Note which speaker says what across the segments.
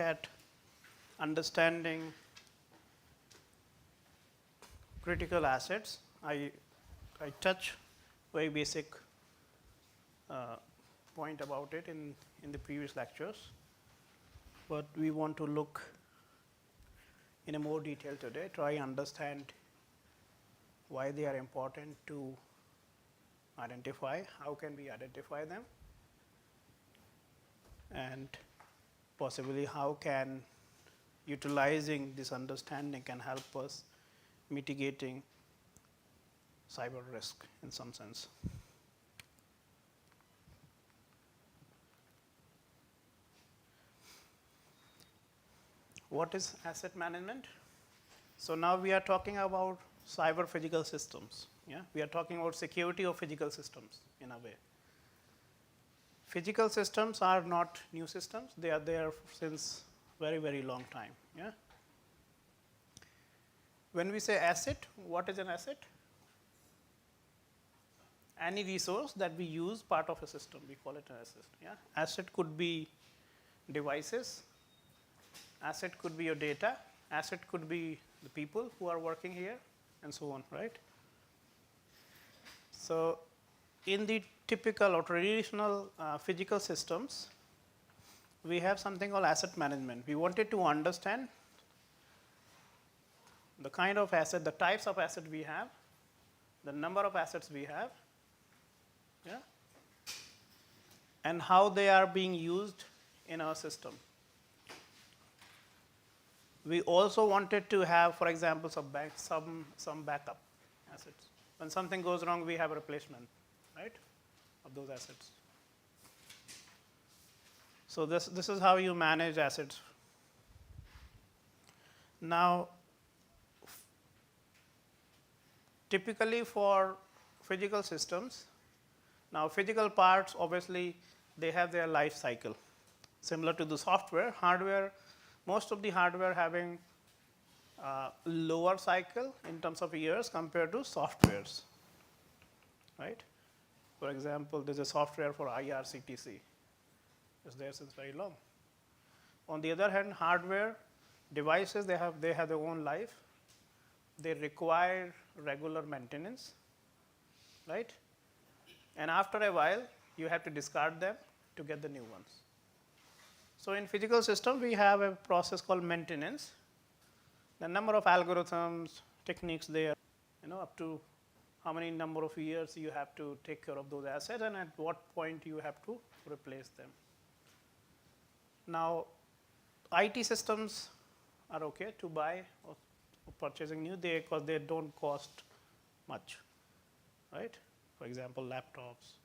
Speaker 1: at understanding critical assets. I touch very basic point about it in the previous lectures, but we want to look in a more detail today, try understand why they are important to identify, how can we identify them, and possibly how can utilizing this understanding can help us mitigating cyber risk in some sense. What is asset management? So now we are talking about cyber physical systems. Yeah, we are talking about security of physical systems in a way. Physical systems are not new systems; they are there since very long time. Yeah. When we say asset, what is an asset? Any resource that we use part of a system, we call it an asset. Yeah. Asset could be devices. Asset could be your data. Asset could be the people who are working here, and so on. Right. So, in the typical or traditional physical systems, we have something called asset management. We wanted to understand the kind of asset, the types of asset we have, the number of assets we have, yeah, and how they are being used in our system. We also wanted to have, for example, some backup assets. When something goes wrong, we have a replacement, right, of those assets. So this is how you manage assets. Now, typically for physical systems, now physical parts obviously they have their life cycle. Similar to the software, hardware, most of the hardware having lower cycle in terms of years compared to softwares, right? For example, there is a software for IRCTC. It's there since very long. On the other hand, hardware devices, they have their own life. They require regular maintenance, right? And after a while, you have to discard them to get the new ones. So in physical system, we have a process called maintenance. The number of algorithms, techniques there, up to how many number of years you have to take care of those assets, and at what point you have to replace them. Now, IT systems are okay to buy or purchasing new because they don't cost much, right? For example, laptops,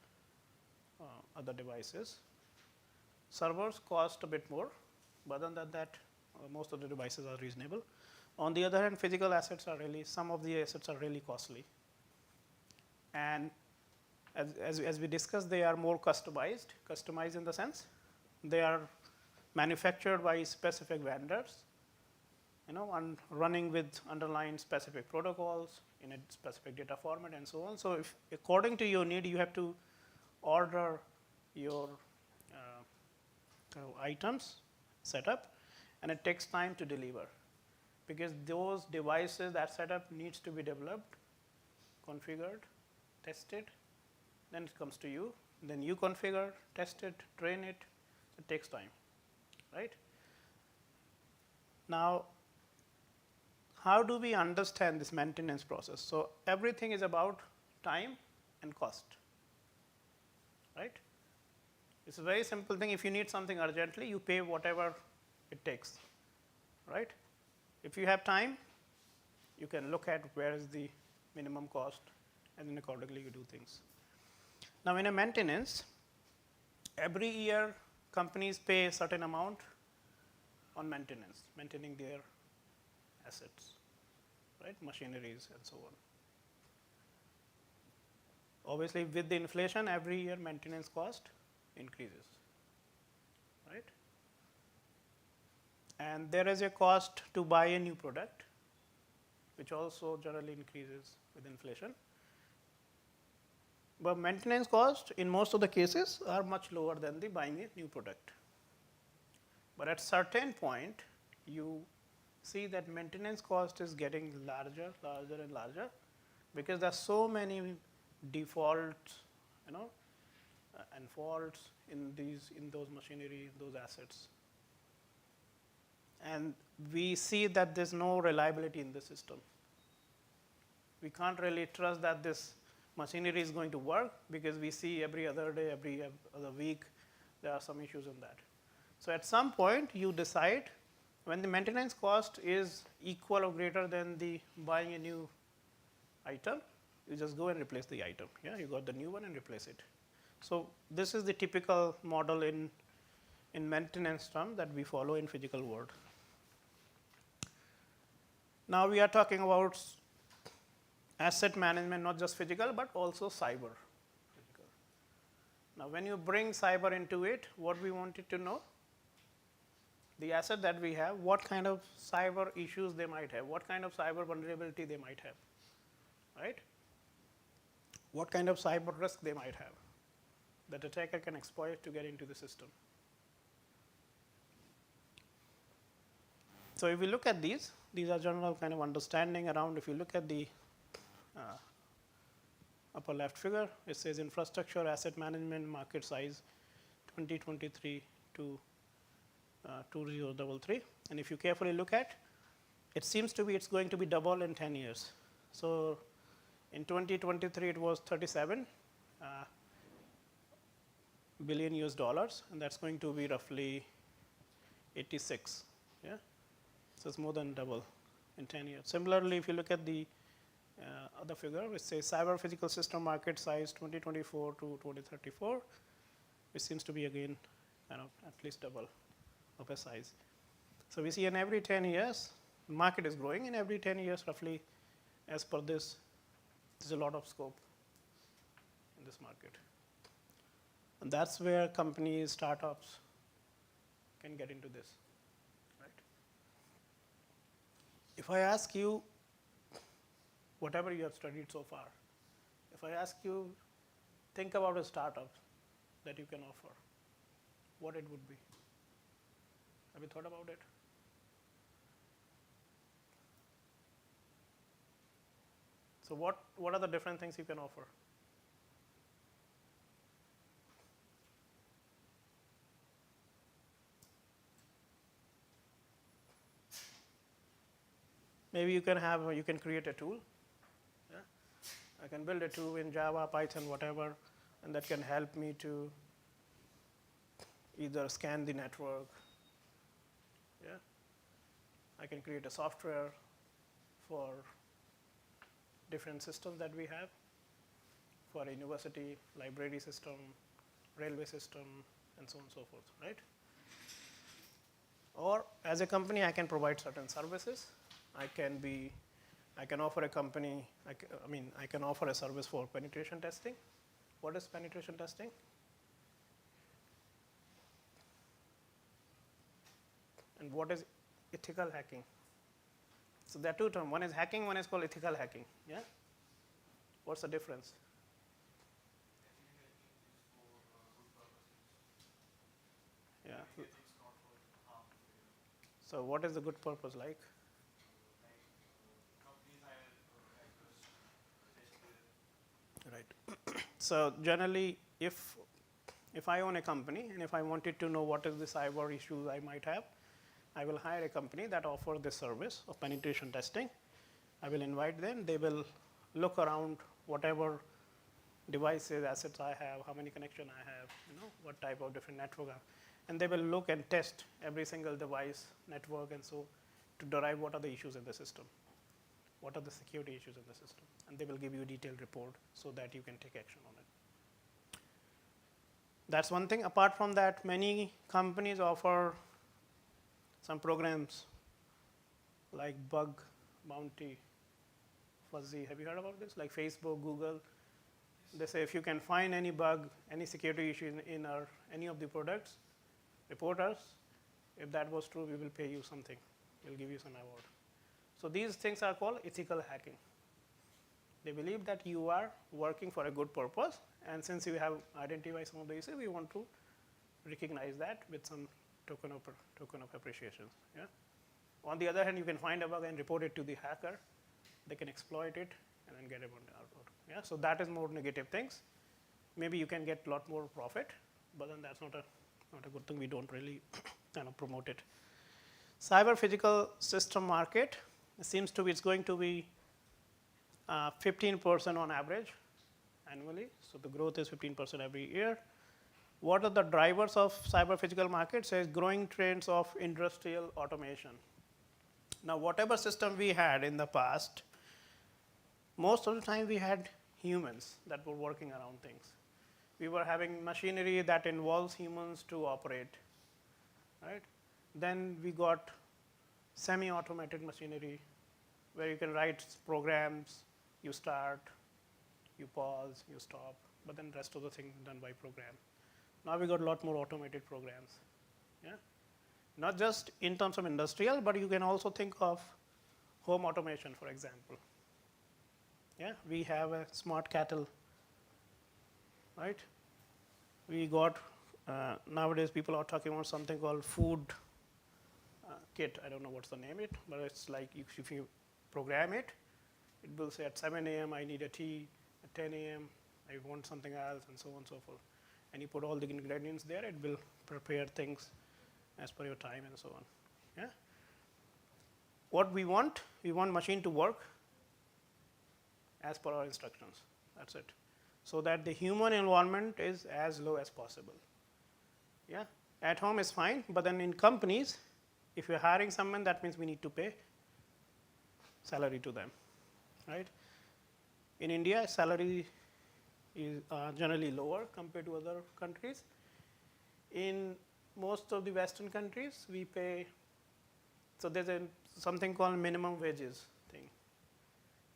Speaker 1: other devices. Servers cost a bit more, but other than that, most of the devices are reasonable. On the other hand, physical assets are really, some of the assets are really costly. And as we discussed, they are more customized in the sense they are manufactured by specific vendors, and running with underlying specific protocols in a specific data format and so on. So if according to your need, you have to order your items, setup, and it takes time to deliver because those devices, that setup needs to be developed, configured, tested, then it comes to you, then you configure, test it, train it, it takes time, right? Now, how do we understand this maintenance process? So everything is about time and cost, right? It's a very simple thing. If you need something urgently, you pay whatever it takes, right? If you have time, you can look at where is the minimum cost, and then accordingly you do things. Now, in a maintenance, every year companies pay a certain amount on maintenance, maintaining their assets, right, machineries and so on. Obviously, with the inflation, every year maintenance cost increases, right? And there is a cost to buy a new product, which also generally increases with inflation. But maintenance costs in most of the cases are much lower than the buying a new product. But at certain point, you see that maintenance cost is getting larger, larger and larger, because there are so many defaults, and faults in those machinery, those assets. And we see that there's no reliability in the system. We can't really trust that this machinery is going to work, because we see every other day, every other week, there are some issues in that. So at some point, you decide when the maintenance cost is equal or greater than the buying a new item, you just go and replace the item. Yeah, you got the new one and replace it. So this is the typical model in maintenance term that we follow in physical world. Now we are talking about asset management, not just physical, but also cyber. Now when you bring cyber into it, what we wanted to know, the asset that we have, what kind of cyber issues they might have, what kind of cyber vulnerability they might have, right? What kind of cyber risk they might have that attacker can exploit to get into the system. So if we look at these are general kind of understanding around. If you look at the upper left figure, it says infrastructure asset management market size 2023 to 2033. And if you carefully look at, it seems to be it's going to be double in 10 years. So in 2023, it was 37 billion US dollars, and that's going to be roughly 86. Yeah, so it's more than double in 10 years. Similarly, if you look at the other figure, which says cyber physical system market size 2024 to 2034, which seems to be again kind of at least double of a size. So we see in every 10 years, the market is growing. In every 10 years, roughly, as per this, there's a lot of scope in this market. And that's where companies, startups can get into this. Right? If I ask you, whatever you have studied so far, if I ask you, think about a startup that you can offer, what it would be? Have you thought about it? So what are the different things you can offer? Maybe you can create a tool. Yeah? I can build a tool in Java, Python, whatever, and that can help me to either scan the network. Yeah? I can create a software for different systems that we have, for a university, library system, railway system, and so on and so forth, right? Or as a company, I can provide certain services. I can offer a company, I can offer a service for penetration testing. What is penetration testing? And what is ethical hacking? So there are two terms. One is hacking, one is called ethical hacking. Yeah? What's the difference? Yeah. So what is the good purpose like? Right. So generally, if I own a company and if I wanted to know what is the cyber issues I might have, I will hire a company that offers this service of penetration testing. I will invite them. They will look around whatever devices, assets I have, how many connections I have, what type of different network I have. And they will look and test every single device, network, and so to derive what are the issues in the system. What are the security issues in the system? And they will give you a detailed report so that you can take action on it. That's one thing. Apart from that, many companies offer some programs like bug bounty, fuzzy. Have you heard about this? Like Facebook, Google. They say if you can find any bug, any security issue in any of the products, report us. If that was true, we will pay you something. We'll give you some award. So these things are called ethical hacking. They believe that you are working for a good purpose, and since you have identified some of the issues, we want to recognize that with some token of appreciation. Yeah. On the other hand, you can find a bug and report it to the hacker. They can exploit it and then get it on the output. Yeah. So that is more negative things. Maybe you can get a lot more profit, but then that's not a good thing. We don't really kind of promote it. Cyber physical system market, it seems to be it's going to be 15% on average annually. So the growth is 15% every year. What are the drivers of cyber physical market? Says growing trends of industrial automation. Now, whatever system we had in the past, most of the time we had humans that were working around things. We were having machinery that involves humans to operate, right? Then we got semi-automated machinery where you can write programs, you start, you pause, you stop, but then the rest of the thing done by program. Now we got a lot more automated programs. Yeah? Not just in terms of industrial, but you can also think of home automation, for example. Yeah? We have a smart kettle, right? We got, nowadays people are talking about something called food kit. I don't know what's the name it, but it's like if you program it, it will say at 7 a.m. I need a tea, at 10 a.m. I want something else, and so on and so forth. And you put all the ingredients there, it will prepare things as per your time and so on. Yeah? What we want machine to work as per our instructions. That's it. So that the human involvement is as low as possible. Yeah? At home is fine, but then in companies, if you're hiring someone, that means we need to pay salary to them, right? In India, salary is generally lower compared to other countries. In most of the Western countries, we pay, so there's something called minimum wages thing.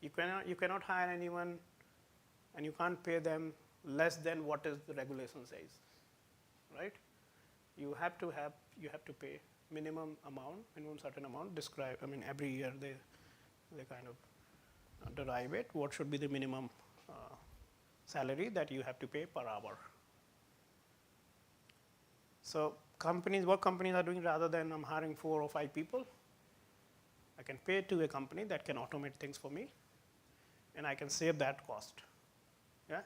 Speaker 1: You cannot hire anyone and you can't pay them less than what is the regulation says, right? You have to pay minimum certain amount describe. I mean, every year they kind of derive it. What should be the minimum salary that you have to pay per hour? So what companies are doing, rather than I'm hiring 4 or 5 people, I can pay to a company that can automate things for me, and I can save that cost. Yeah,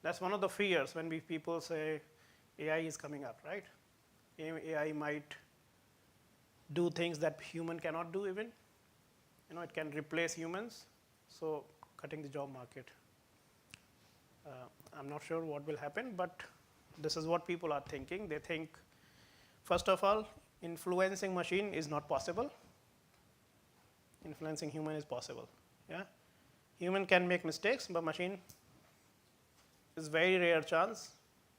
Speaker 1: that's one of the fears when people say AI is coming up, right? AI might do things that human cannot do even. It can replace humans, so cutting the job market. I'm not sure what will happen, but this is what people are thinking. They think, first of all, influencing machine is not possible. Influencing human is possible. Yeah, human can make mistakes, but machine is very rare chance.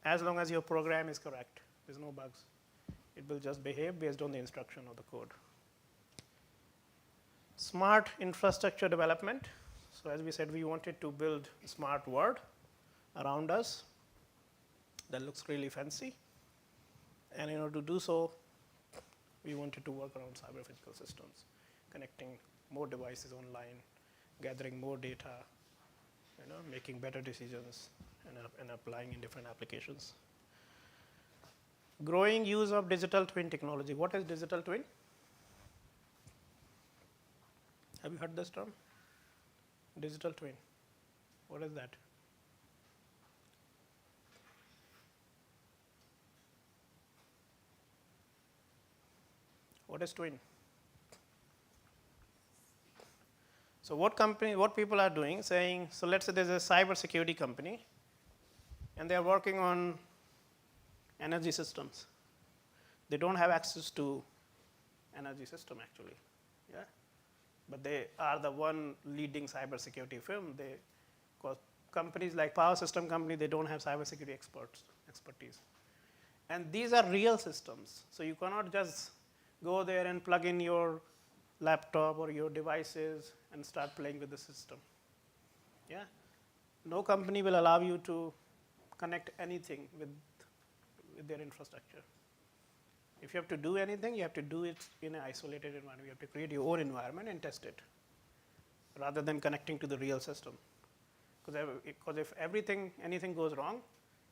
Speaker 1: As long as your program is correct, there's no bugs. It will just behave based on the instruction of the code. Smart infrastructure development. So as we said, we wanted to build a smart world around us that looks really fancy. And in order to do so, we wanted to work around cyber physical systems, connecting more devices online, gathering more data, making better decisions, and applying in different applications. Growing use of digital twin technology. What is digital twin? Have you heard this term? Digital twin. What is that? What is twin? So what people are doing, saying, so let's say there's a cyber security company, and they are working on energy systems. They don't have access to energy system actually, yeah. But they are the one leading cyber security firm. Because companies like power system company, they don't have cyber security expertise. And these are real systems. So you cannot just go there and plug in your laptop or your devices and start playing with the system. Yeah? No company will allow you to connect anything with their infrastructure. If you have to do anything, you have to do it in an isolated environment. You have to create your own environment and test it, rather than connecting to the real system. Because if anything goes wrong,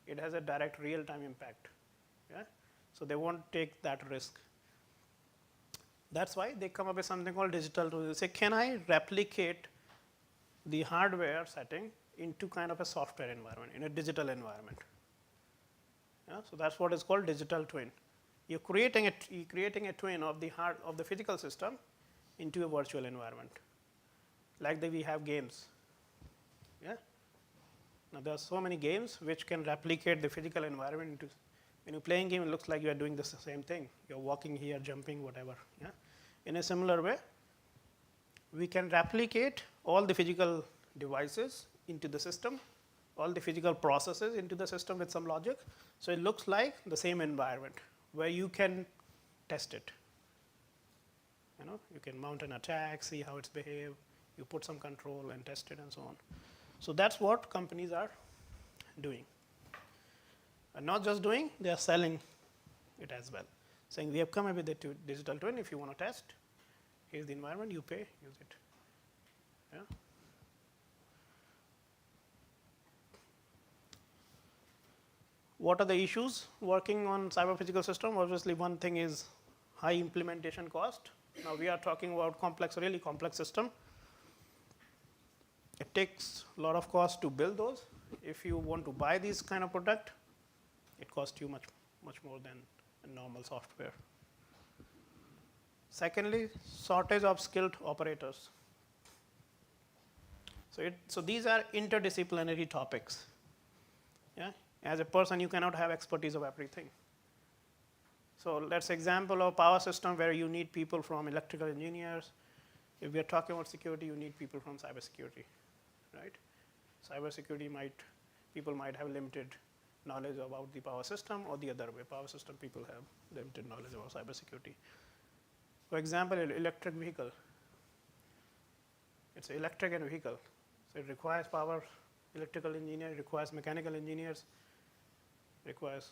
Speaker 1: it has a direct real-time impact. Yeah? So they won't take that risk. That's why they come up with something called digital twin. They say, can I replicate the hardware setting into kind of a software environment, in a digital environment? Yeah, so that's what is called digital twin. You're creating a twin of the physical system into a virtual environment. Like we have games. Yeah. Now there are so many games which can replicate the physical environment into. When you're playing game, it looks like you are doing the same thing. You're walking here, jumping, whatever. Yeah. In a similar way, we can replicate all the physical devices into the system, all the physical processes into the system with some logic. So it looks like the same environment where you can test it. You can mount an attack, see how it's behave. You put some control and test it and so on. So that's what companies are doing. And not just doing, they are selling it as well. Saying we have come up with a digital twin. If you want to test, here's the environment, you pay, use it. Yeah. What are the issues working on cyber physical system? Obviously, one thing is high implementation cost. Now we are talking about complex, really complex system. It takes a lot of cost to build those. If you want to buy this kind of product, it costs you much more than a normal software. Secondly, shortage of skilled operators. So these are interdisciplinary topics. Yeah? As a person, you cannot have expertise of everything. So let's example of power system where you need people from electrical engineers. If we are talking about security, you need people from cybersecurity, right? Cybersecurity people might have limited knowledge about the power system, or the other way. Power system people have limited knowledge about cybersecurity. For example, electric vehicle. It's electric and vehicle. So it requires power, electrical engineer, it requires mechanical engineers, requires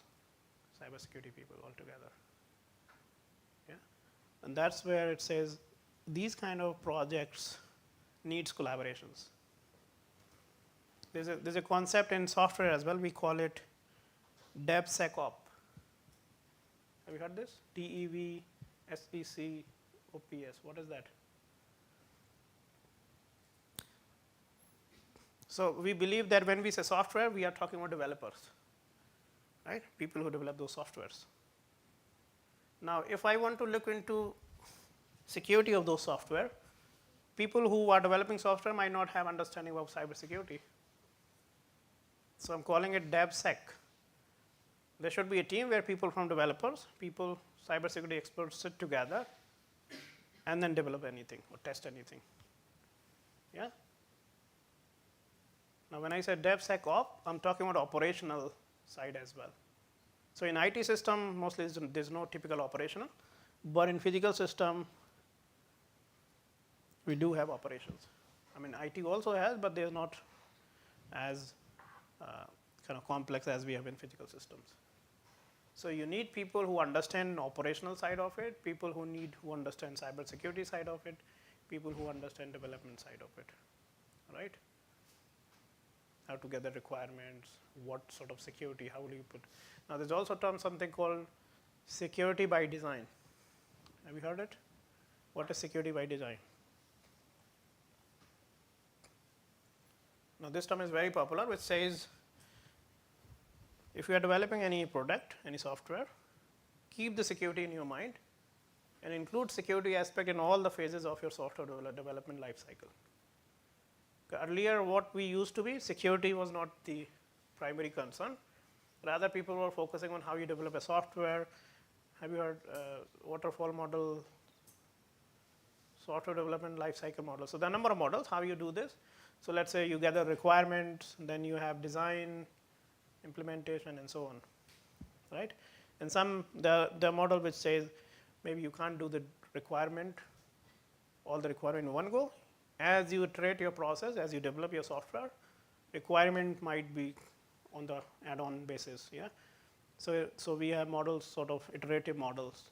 Speaker 1: cybersecurity people altogether. Yeah? And that's where it says these kind of projects needs collaborations. There's a concept in software as well. We call it DevSecOps. Have you heard this? DevSecOps. What is that? So we believe that when we say software, we are talking about developers, right? People who develop those softwares. Now, if I want to look into security of those software, people who are developing software might not have understanding of cybersecurity. So I'm calling it DevSec. There should be a team where people from developers, cybersecurity experts sit together and then develop anything or test anything. Yeah? Now when I say DevSecOps, I'm talking about operational side as well. So in IT system, mostly there's no typical operational, but in physical system, we do have operations. I mean, IT also has, but they're not as kind of complex as we have in physical systems. So you need people who understand operational side of it, people who understand cybersecurity side of it, people who understand development side of it, right? How to gather requirements, what sort of security, how do you put. Now there's also something called security by design. Have you heard it? What is security by design? Now this term is very popular, which says if you are developing any product, any software, keep the security in your mind and include security aspect in all the phases of your software development life cycle. Earlier what we used to be, security was not the primary concern. Rather people were focusing on how you develop a software. Have you heard waterfall model, software development life cycle model? So there are a number of models, how you do this. So let's say you gather requirements, then you have design, implementation, and so on, right? And the model which says maybe you can't do the requirement, all the requirement in one go. As you iterate your process, as you develop your software, requirement might be on the add-on basis, yeah? So we have models, sort of iterative models,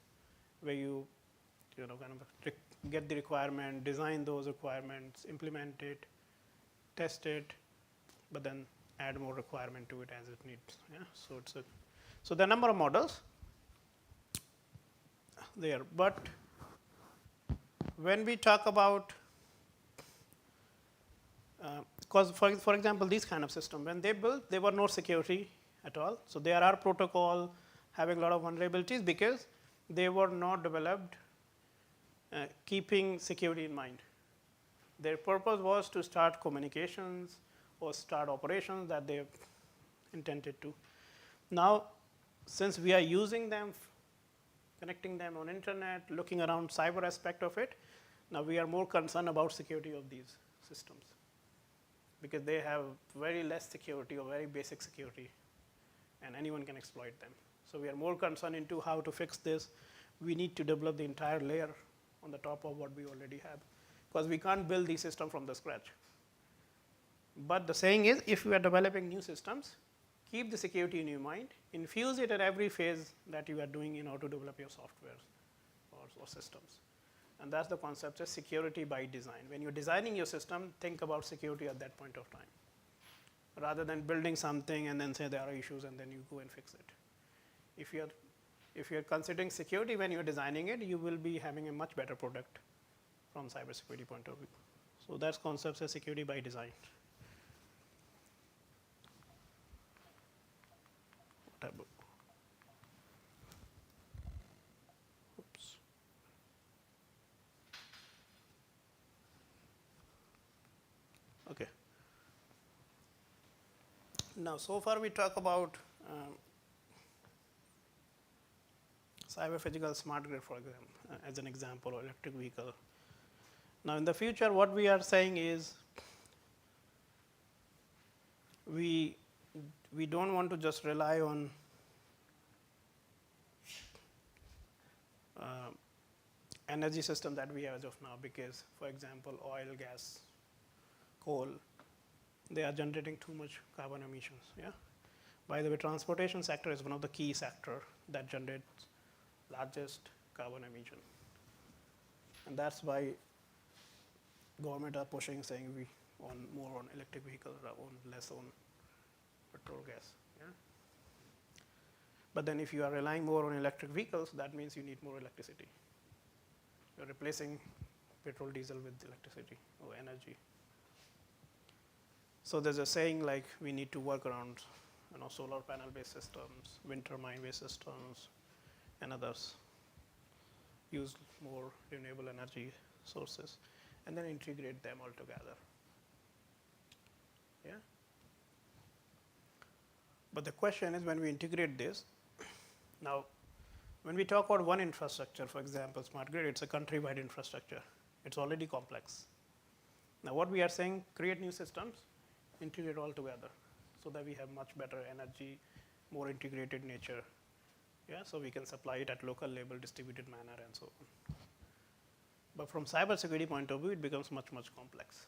Speaker 1: where you kind of get the requirement, design those requirements, implement it, test it, but then add more requirement to it as it needs. Yeah? So there are a number of models. there. But when we talk about, because for example, these kind of system, when they built, there were no security at all. So there are protocol having a lot of vulnerabilities because they were not developed keeping security in mind. Their purpose was to start communications or start operations that they intended to. Now, since we are using them, connecting them on internet, looking around cyber aspect of it, now we are more concerned about security of these systems because they have very less security or very basic security, and anyone can exploit them. So we are more concerned into how to fix this. We need to develop the entire layer on the top of what we already have, because we can't build the system from the scratch. But the saying is, if you are developing new systems, keep the security in your mind, infuse it at every phase that you are doing in order to develop your software or systems. And that's the concept of security by design. When you're designing your system, think about security at that point of time, rather than building something and then say there are issues and then you go and fix it. If you're considering security when you're designing it, you will be having a much better product from cybersecurity point of view. So that's concepts of security by design. Oops. Okay. Now, so far we talk about cyber physical smart grid, for example, as an example, or electric vehicle. Now, in the future, what we are saying is we don't want to just rely on energy system that we have as of now, because, for example, oil, gas, coal, they are generating too much carbon emissions. Yeah. By the way, transportation sector is one of the key sector that generates largest carbon emission, and that's why government are pushing, saying we on more on electric vehicles, on less on petrol, gas. Yeah. But then if you are relying more on electric vehicles, that means you need more electricity. You're replacing petrol, diesel with electricity or energy. So there's a saying like we need to work around, solar panel based systems, wind turbine based systems, and others. Use more renewable energy sources, and then integrate them all together. Yeah. But the question is, when we integrate this, now, when we talk about one infrastructure, for example, smart grid, it's a country-wide infrastructure. It's already complex. Now, what we are saying, create new systems, integrate all together, so that we have much better energy, more integrated nature. Yeah, so we can supply it at local level, distributed manner, and so on. But from cybersecurity point of view, it becomes much, much complex.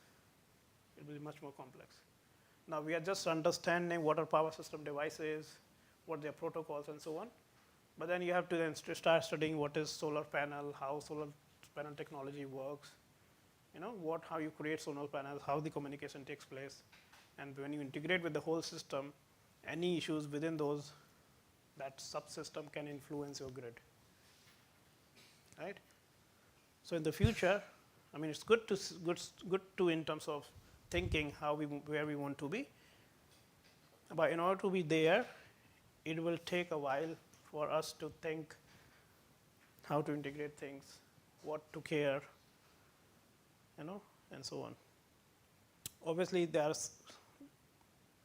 Speaker 1: It will be much more complex. Now, we are just understanding what are power system devices, what their protocols, and so on. But then you have to then start studying what is solar panel, how solar panel technology works, how you create solar panels, how the communication takes place. And when you integrate with the whole system, any issues within those, that subsystem can influence your grid. Right? So in the future, it's good to in terms of thinking where we want to be. But in order to be there, it will take a while for us to think how to integrate things, what to care, and so on. Obviously,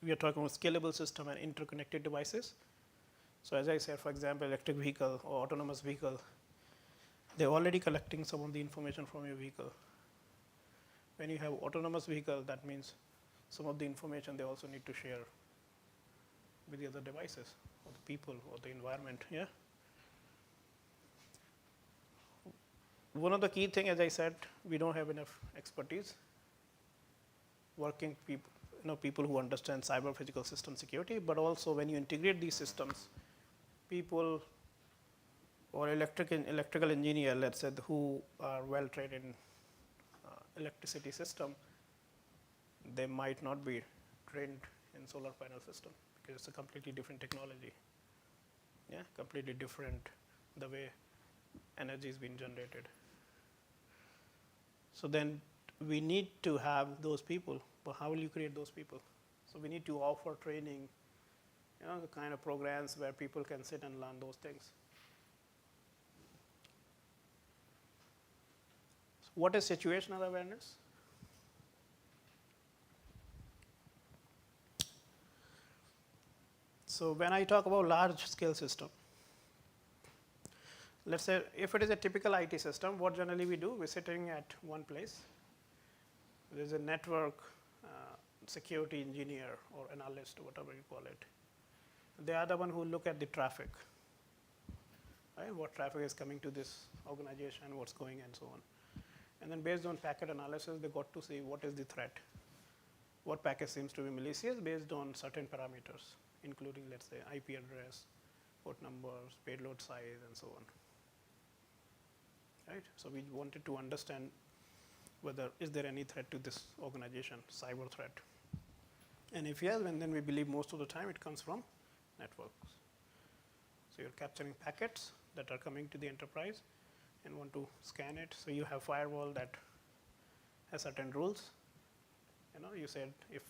Speaker 1: we are talking about scalable system and interconnected devices. So as I said, for example, electric vehicle or autonomous vehicle, they're already collecting some of the information from your vehicle. When you have autonomous vehicle, that means some of the information they also need to share with the other devices, or the people, or the environment. Yeah. One of the key thing, as I said, we don't have enough expertise. Working people who understand cyber physical system security, but also when you integrate these systems, people or electrical engineer, let's say, who are well trained in electricity system, they might not be trained in solar panel system, because it's a completely different technology. Yeah, completely different the way energy is being generated. So then we need to have those people, but how will you create those people? So we need to offer training, the kind of programs where people can sit and learn those things. So what is situational awareness? So when I talk about large scale system, let's say if it is a typical IT system, what generally we do, we're sitting at one place. There's a network security engineer or analyst, whatever you call it. They are the one who look at the traffic, right? What traffic is coming to this organization, what's going and so on. And then based on packet analysis, they got to see what is the threat. What packet seems to be malicious based on certain parameters, including, let's say, IP address, port numbers, payload size, and so on. Right? So we wanted to understand whether is there any threat to this organization, cyber threat. And if yes, then we believe most of the time it comes from networks. So you're capturing packets that are coming to the enterprise and want to scan it. So you have firewall that has certain rules. You said if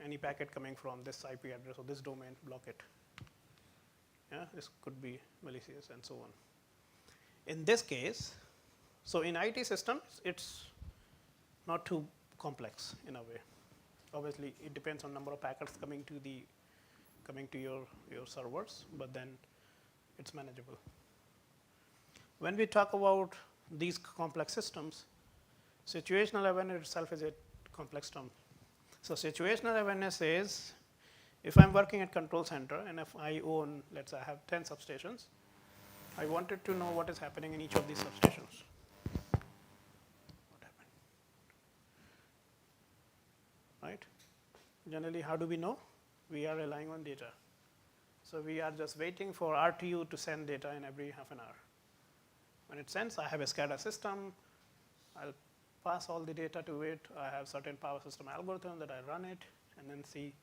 Speaker 1: any packet coming from this IP address or this domain, block it. Yeah, this could be malicious and so on. In this case, so in IT systems, it's not too complex in a way. Obviously, it depends on number of packets coming to your servers, but then it's manageable. When we talk about these complex systems, situational awareness itself is a complex term. So situational awareness is, if I'm working at control center and if I own, let's say I have 10 substations, I wanted to know what is happening in each of these substations. What happened? Right? Generally, how do we know? We are relying on data. So we are just waiting for RTU to send data in every half an hour. When it sends, I have a SCADA system. I'll pass all the data to it. I have certain power system algorithm that I run it and then see,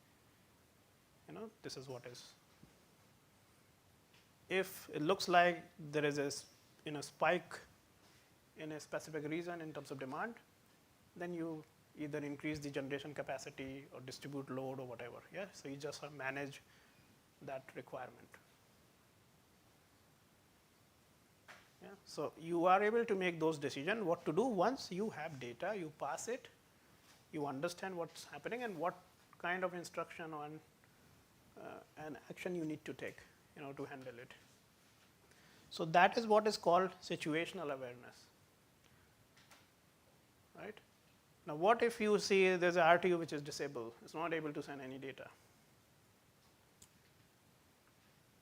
Speaker 1: this is what is. If it looks like there is a spike in a specific region in terms of demand, then you either increase the generation capacity or distribute load or whatever. Yeah? So you just manage that requirement. Yeah? So you are able to make those decisions, what to do once you have data, you pass it, you understand what's happening and what kind of instruction or an action you need to take to handle it. So that is what is called situational awareness. Right? Now what if you see there's an RTU which is disabled, it's not able to send any data?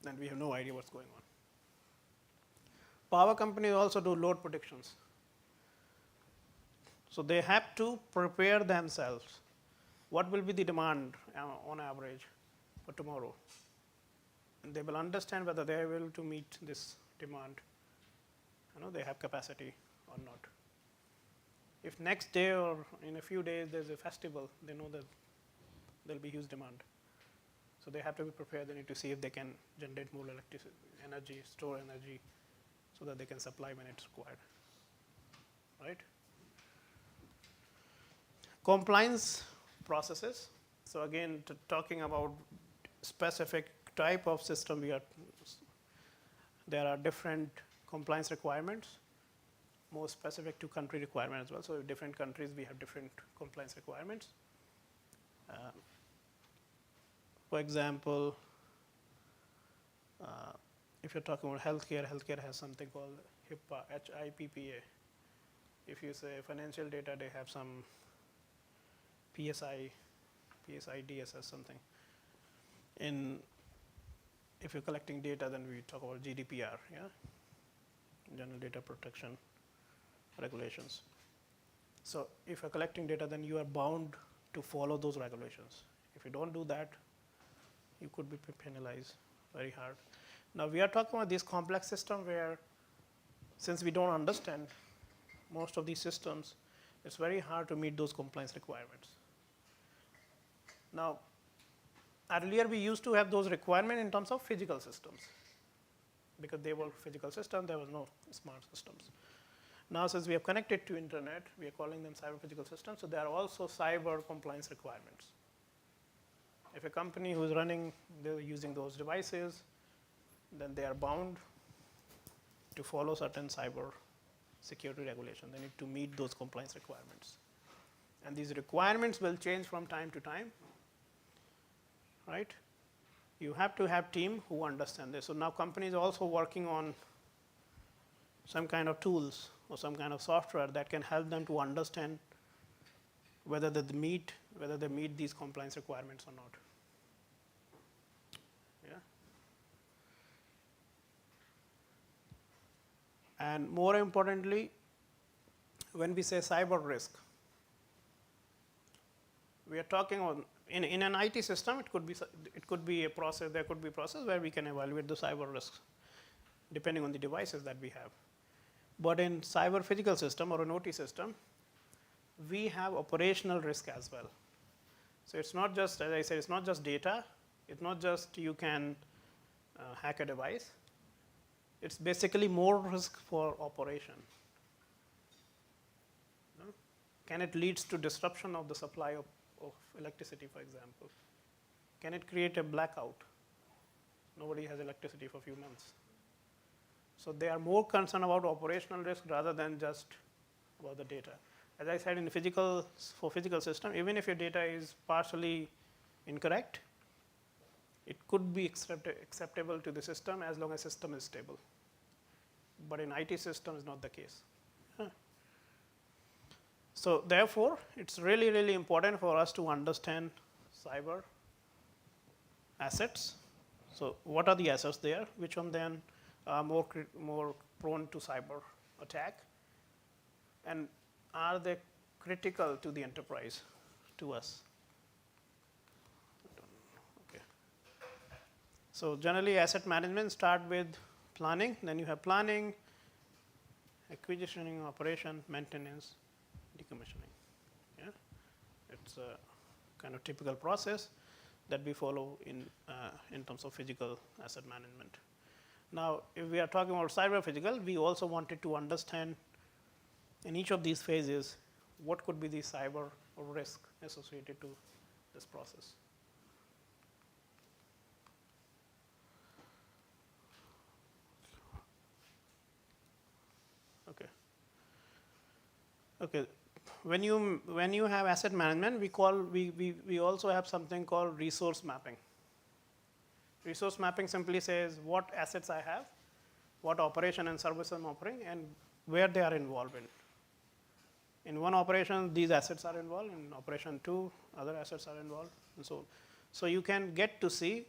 Speaker 1: Then we have no idea what's going on. Power companies also do load predictions. So they have to prepare themselves. What will be the demand on average for tomorrow? And they will understand whether they are able to meet this demand. They have capacity or not. If next day or in a few days there's a festival, they know that there'll be huge demand. So they have to be prepared. They need to see if they can generate more energy, store energy, so that they can supply when it's required. Right? Compliance processes. So again, talking about specific type of system, there are different compliance requirements, more specific to country requirement as well. So in different countries, we have different compliance requirements. For example, if you're talking about healthcare has something called HIPAA, HIPPA. If you say financial data, they have some PSI, DSS something. If you're collecting data, then we talk about GDPR, yeah, General Data Protection Regulations. So if you're collecting data, then you are bound to follow those regulations. If you don't do that, you could be penalized very hard. Now we are talking about this complex system where, since we don't understand most of these systems, it's very hard to meet those compliance requirements. Now, earlier we used to have those requirements in terms of physical systems. because they were physical systems, there was no smart systems. Now, since we have connected to internet, we are calling them cyber physical systems, so there are also cyber compliance requirements. If a company who is running, they're using those devices, then they are bound to follow certain cyber security regulation. They need to meet those compliance requirements. And these requirements will change from time to time, right? You have to have team who understand this. So now companies are also working on some kind of tools or some kind of software that can help them to understand whether they meet these compliance requirements or not. Yeah. And more importantly, when we say cyber risk, we are talking on in an IT system. It could be a process. There could be a process where we can evaluate the cyber risks, depending on the devices that we have. But in cyber physical system or an OT system, we have operational risk as well. So it's not just, as I said, it's not just data. It's not just you can hack a device. It's basically more risk for operation. Can it lead to disruption of the supply of electricity, for example? Can it create a blackout? Nobody has electricity for a few months. So they are more concerned about operational risk rather than just about the data. As I said, for physical system, even if your data is partially incorrect, it could be acceptable to the system as long as system is stable. But in IT system, is not the case. So therefore, it's really, really important for us to understand cyber assets. So what are the assets there? Which one then are more prone to cyber attack? And are they critical to the enterprise, to us? Okay. So generally, asset management start with planning. Then you have planning, acquisitioning, operation, maintenance, decommissioning. Yeah, it's a kind of typical process that we follow in terms of physical asset management. Now, if we are talking about cyber physical, we also wanted to understand in each of these phases what could be the cyber risk associated to this process. Okay. Okay. When you have asset management, we also have something called resource mapping. Resource mapping simply says what assets I have, what operation and service I'm offering, and where they are involved in. In one operation, these assets are involved. In operation 2, other assets are involved, and so you can get to see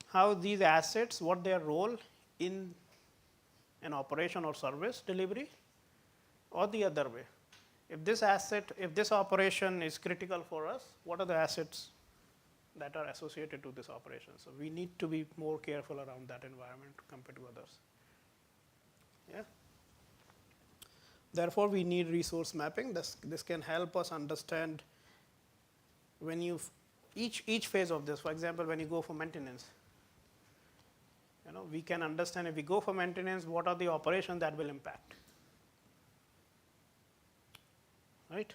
Speaker 1: how these assets, what their role in an operation or service delivery, or the other way. If this operation is critical for us, what are the assets that are associated to this operation? So we need to be more careful around that environment compared to others. Yeah. Therefore, we need resource mapping. This can help us understand when each phase of this. For example, when you go for maintenance, we can understand if we go for maintenance, what are the operations that will impact. Right?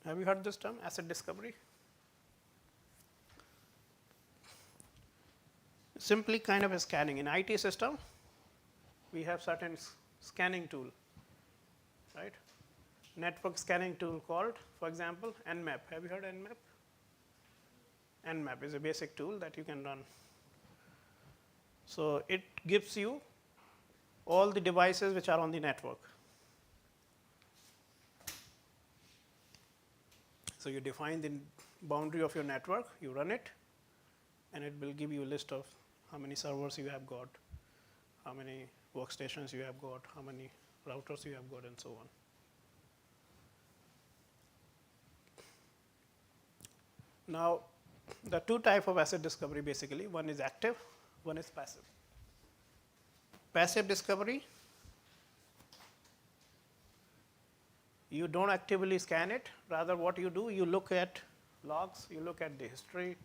Speaker 1: Have you heard this term, asset discovery? Simply kind of a scanning. In IT system, we have certain scanning tool, right? Network scanning tool called, for example, Nmap. Have you heard Nmap? Nmap is a basic tool that you can run. So it gives you all the devices which are on the network. So you define the boundary of your network, you run it, and it will give you a list of how many servers you have got, how many workstations you have got, how many routers you have got, and so on. Now, the two types of asset discovery basically, one is active, one is passive. Passive discovery, you don't actively scan it. Rather, what you do, you look at logs, you look at the history,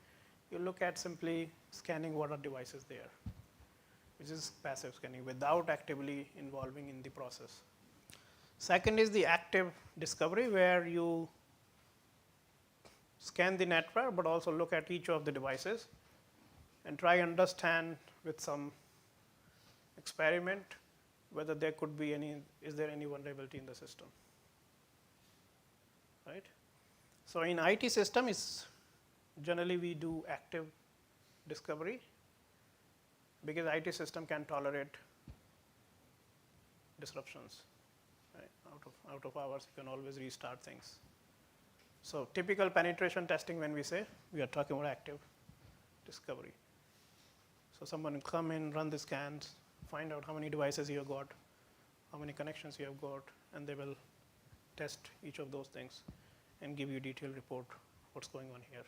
Speaker 1: you look at simply scanning what are devices there, which is passive scanning without actively involving in the process. Second is the active discovery, where you scan the network, but also look at each of the devices and try understand with some experiment whether there could be is there any vulnerability in the system, right? So in IT system, is generally we do active discovery, because IT system can tolerate disruptions, right? Out of hours, you can always restart things. So typical penetration testing, when we say, we are talking about active discovery. So someone will come in, run the scans, find out how many devices you have got, how many connections you have got, and they will test each of those things and give you a detailed report what's going on here.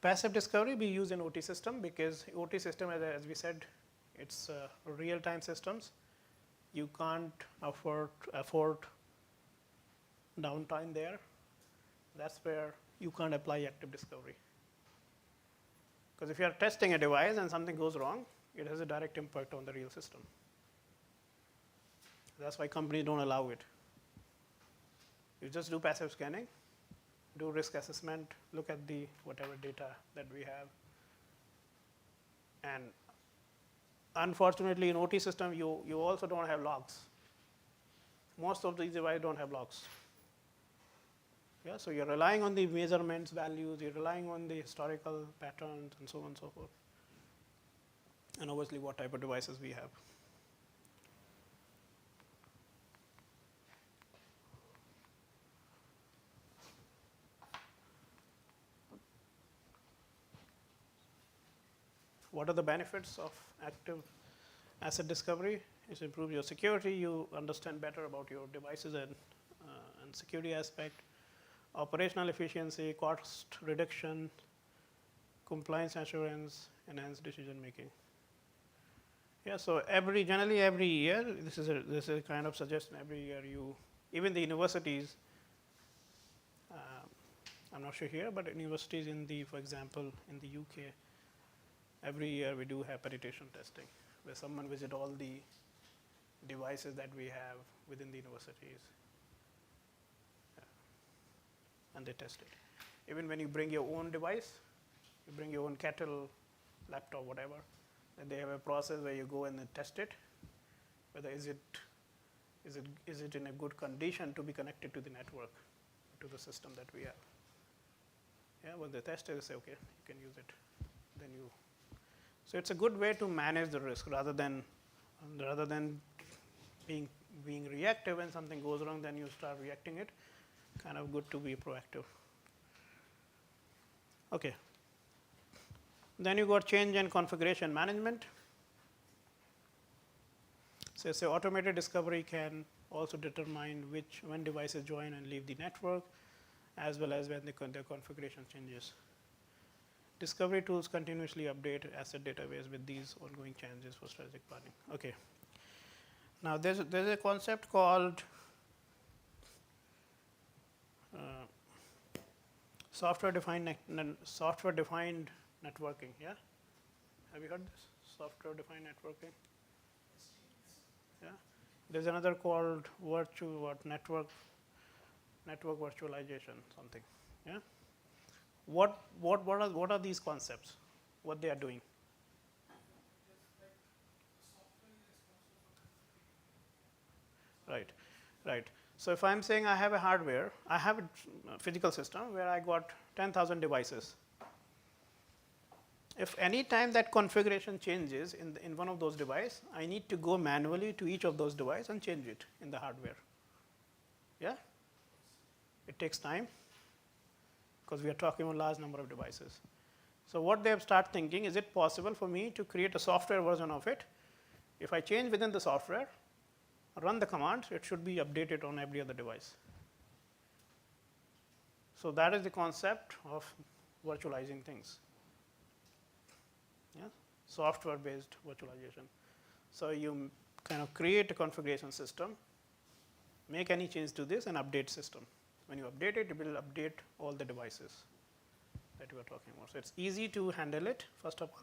Speaker 1: Passive discovery we use in OT system, because OT system, as we said, it's real-time systems. You can't afford downtime there. That's where you can't apply active discovery. Because if you are testing a device and something goes wrong, it has a direct impact on the real system. That's why companies don't allow it. You just do passive scanning, do risk assessment, look at the whatever data that we have. And unfortunately, in OT system, you also don't have logs. Most of these devices don't have logs. Yeah, so you're relying on the measurements values, you're relying on the historical patterns, and so on and so forth. And obviously, what type of devices we have. What are the benefits of active asset discovery? It improves your security. You understand better about your devices and security aspect. Operational efficiency, cost reduction, compliance assurance, enhanced decision making. Yeah, so generally every year, this is a kind of suggestion. Every year, even the universities, I'm not sure here, but universities for example, in the UK, every year we do have penetration testing, where someone visit all the devices that we have within the universities, and they test it. Even when you bring your own device, you bring your own kettle, laptop, whatever, then they have a process where you go and then test it, whether is it in a good condition to be connected to the network, to the system that we have. Yeah, when they test it, they say, okay, you can use it. Then so it's a good way to manage the risk rather than being reactive. When something goes wrong, then you start reacting it. Kind of good to be proactive. Okay. Then you got change and configuration management. So say automated discovery can also determine when devices join and leave the network, as well as when their configuration changes. Discovery tools continuously update asset database with these ongoing changes for strategic planning. Okay. Now there's a concept called software defined networking. Yeah, have you heard this? Software defined networking. Yeah, there's another called network virtualization something. Yeah, what are these concepts? What they are doing? Right. So if I'm saying I have a hardware, I have a physical system where I got 10,000 devices. If any time that configuration changes in one of those devices, I need to go manually to each of those devices and change it in the hardware. Yeah? It takes time because we are talking about a large number of devices. So what they have started thinking, is it possible for me to create a software version of it? If I change within the software, run the commands, it should be updated on every other device. So that is the concept of virtualizing things. Yeah? Software-based virtualization. So you kind of create a configuration system, make any change to this, and update system. When you update it, it will update all the devices that you are talking about. So, it is easy to handle it first of all.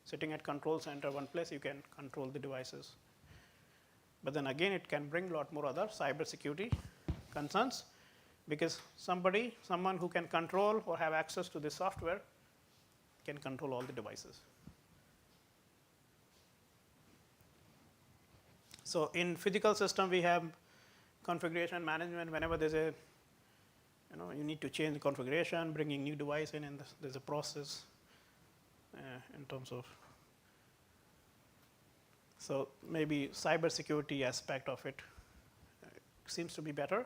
Speaker 1: Sitting at control center one place, you can control the devices. But then again, it can bring a lot more other cyber security concerns, because someone who can control or have access to this software can control all the devices. So, in physical system, we have configuration management. Whenever there is a, you need to change the configuration, bringing new device in, and there is a process in terms of. So, maybe cyber security aspect of it seems to be better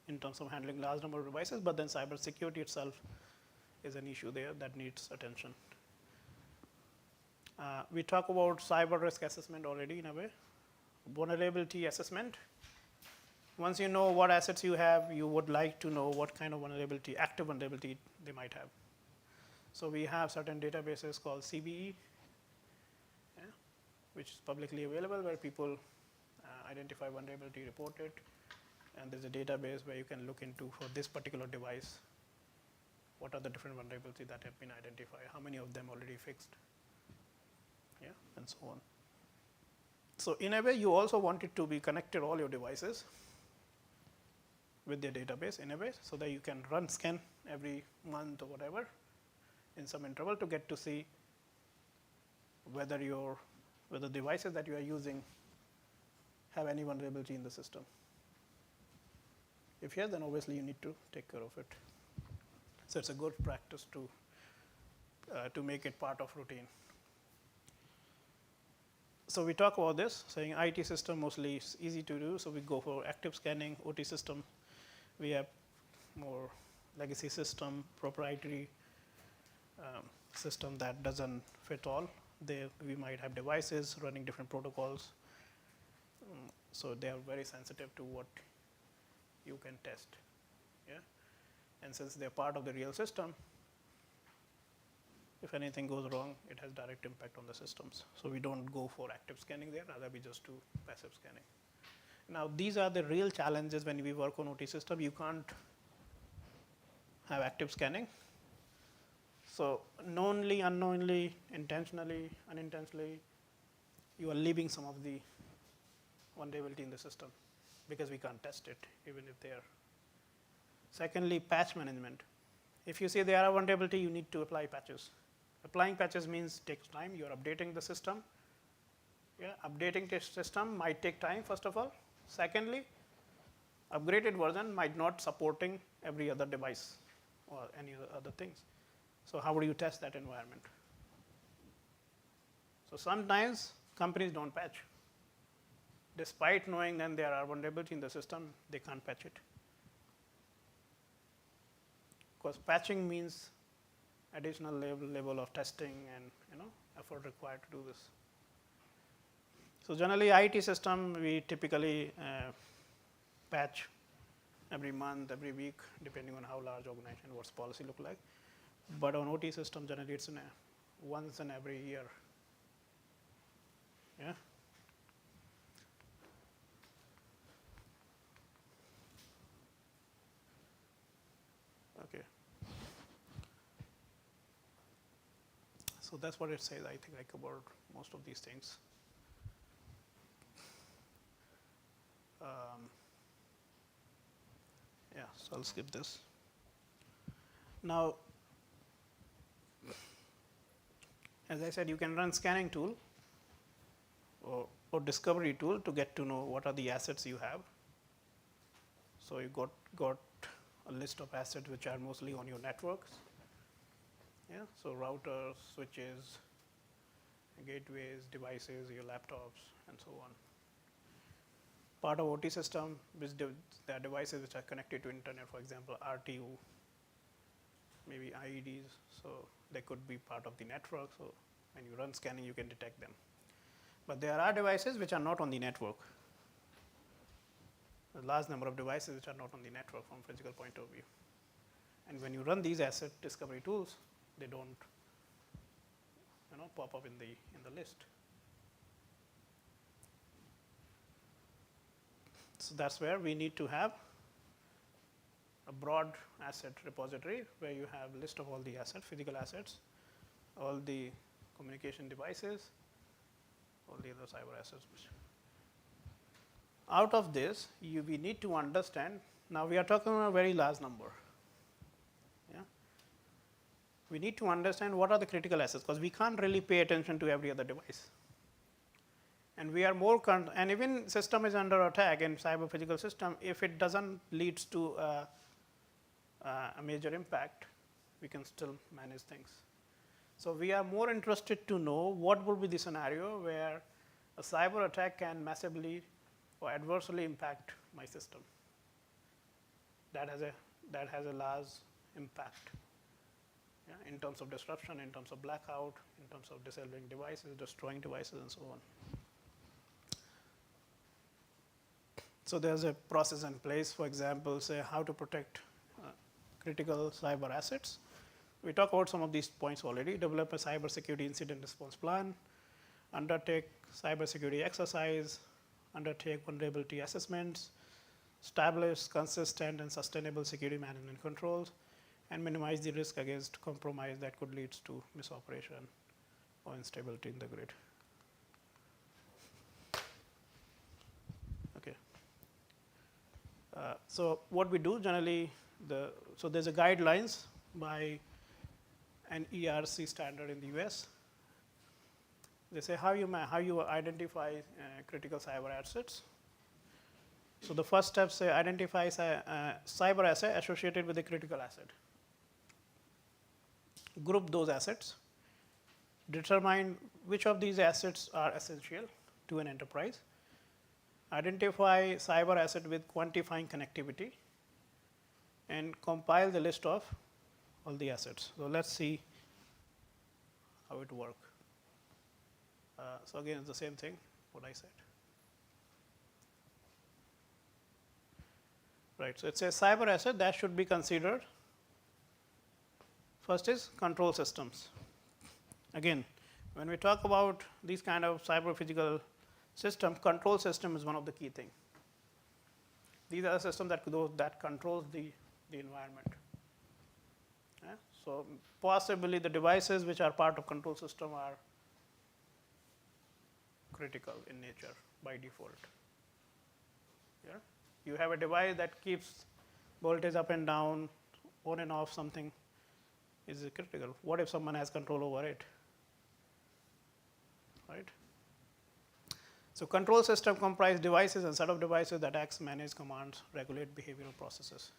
Speaker 1: in terms of handling large number of devices, but then cyber security itself is an issue there that needs attention. We talk about cyber risk assessment already in a way. Vulnerability assessment. Once you know what assets you have, you would like to know what kind of vulnerability, active vulnerability they might have. So, we have certain databases called CVE, which is publicly available, where people identify vulnerability, report it, and there is a database where you can look into, for this particular device, what are the different vulnerabilities that have been identified, how many of them already fixed, and so on. So, in a way, you also want it to be connected, all your devices, with their database in a way, so that you can run scan every month or whatever in some interval to get to see whether devices that you are using have any vulnerability in the system. If yes, then obviously you need to take care of it. So, it is a good practice to make it part of routine. So, we talk about this, saying IT system mostly is easy to do. So, we go for active scanning. OT system, we have more legacy system, proprietary system that does not fit all. We might have devices running different protocols. So, they are very sensitive to what you can test. And since they are part of the real system, if anything goes wrong, it has direct impact on the systems. So, we do not go for active scanning there, rather we just do passive scanning. Now, these are the real challenges when we work on OT system. You cannot have active scanning. So, knowingly, unknowingly, intentionally, unintentionally, you are leaving some of the vulnerability in the system, because we cannot test it even if they are. Secondly, patch management. If you see there are vulnerability, you need to apply patches. Applying patches means takes time. You are updating the system. Updating the system might take time, first of all. Secondly, upgraded version might not supporting every other device or any other things. So, how do you test that environment? So, sometimes companies do not patch. Despite knowing that there are vulnerability in the system, they cannot patch it. Because patching means additional level of testing and effort required to do this. So, generally IT system, we typically patch every month, every week, depending on how large organization, what's policy look like. But on OT system, generally it's once in every year. Okay. So, that's what it says, I think I covered most of these things. So I'll skip this. Now, as I said, you can run scanning tool or discovery tool to get to know what are the assets you have. So, you got a list of assets which are mostly on your networks. So, routers, switches, gateways, devices, your laptops, and so on. Part of OT system, which there are devices which are connected to internet, for example, RTU, maybe IEDs. So, they could be part of the network. So, when you run scanning, you can detect them. But there are devices which are not on the network. A large number of devices which are not on the network from physical point of view. And when you run these asset discovery tools, they do not pop up in the list. So, that is where we need to have a broad asset repository where you have a list of all the assets, physical assets, all the communication devices, all the other cyber assets. Out of this, we need to understand, now we are talking about a very large number. Yeah? We need to understand what are the critical assets, because we can't really pay attention to every other device. And we are more, and even system is under attack in cyber physical system, if it doesn't leads to a major impact, we can still manage things. So we are more interested to know what would be the scenario where a cyber attack can massively or adversely impact my system. That has a large impact, yeah, in terms of disruption, in terms of blackout, in terms of disabling devices, destroying devices, and so on. So there's a process in place, for example, say how to protect critical cyber assets. We talked about some of these points already. Develop a cybersecurity incident response plan, undertake cybersecurity exercise, undertake vulnerability assessments, establish consistent and sustainable security management controls, and minimize the risk against compromise that could lead to misoperation or instability in the grid. Okay. So what we do generally, so there's a guidelines by an ERC standard in the US. They say how you identify critical cyber assets. So the first step say identify cyber asset associated with a critical asset. Group those assets. Determine which of these assets are essential to an enterprise. Identify cyber asset with quantifying connectivity, and compile the list of all the assets. So let's see how it works. So again, it's the same thing what I said. Right. So it says cyber asset that should be considered. First is control systems. Again, when we talk about these kind of cyber physical system, control system is one of the key things. These are the systems that controls the environment. Yeah? So possibly the devices which are part of control system are critical in nature by default. Yeah? You have a device that keeps voltage up and down, on and off something is critical. What if someone has control over it? Right? So control system comprise devices and set of devices that acts, manage commands, regulate behavioral processes.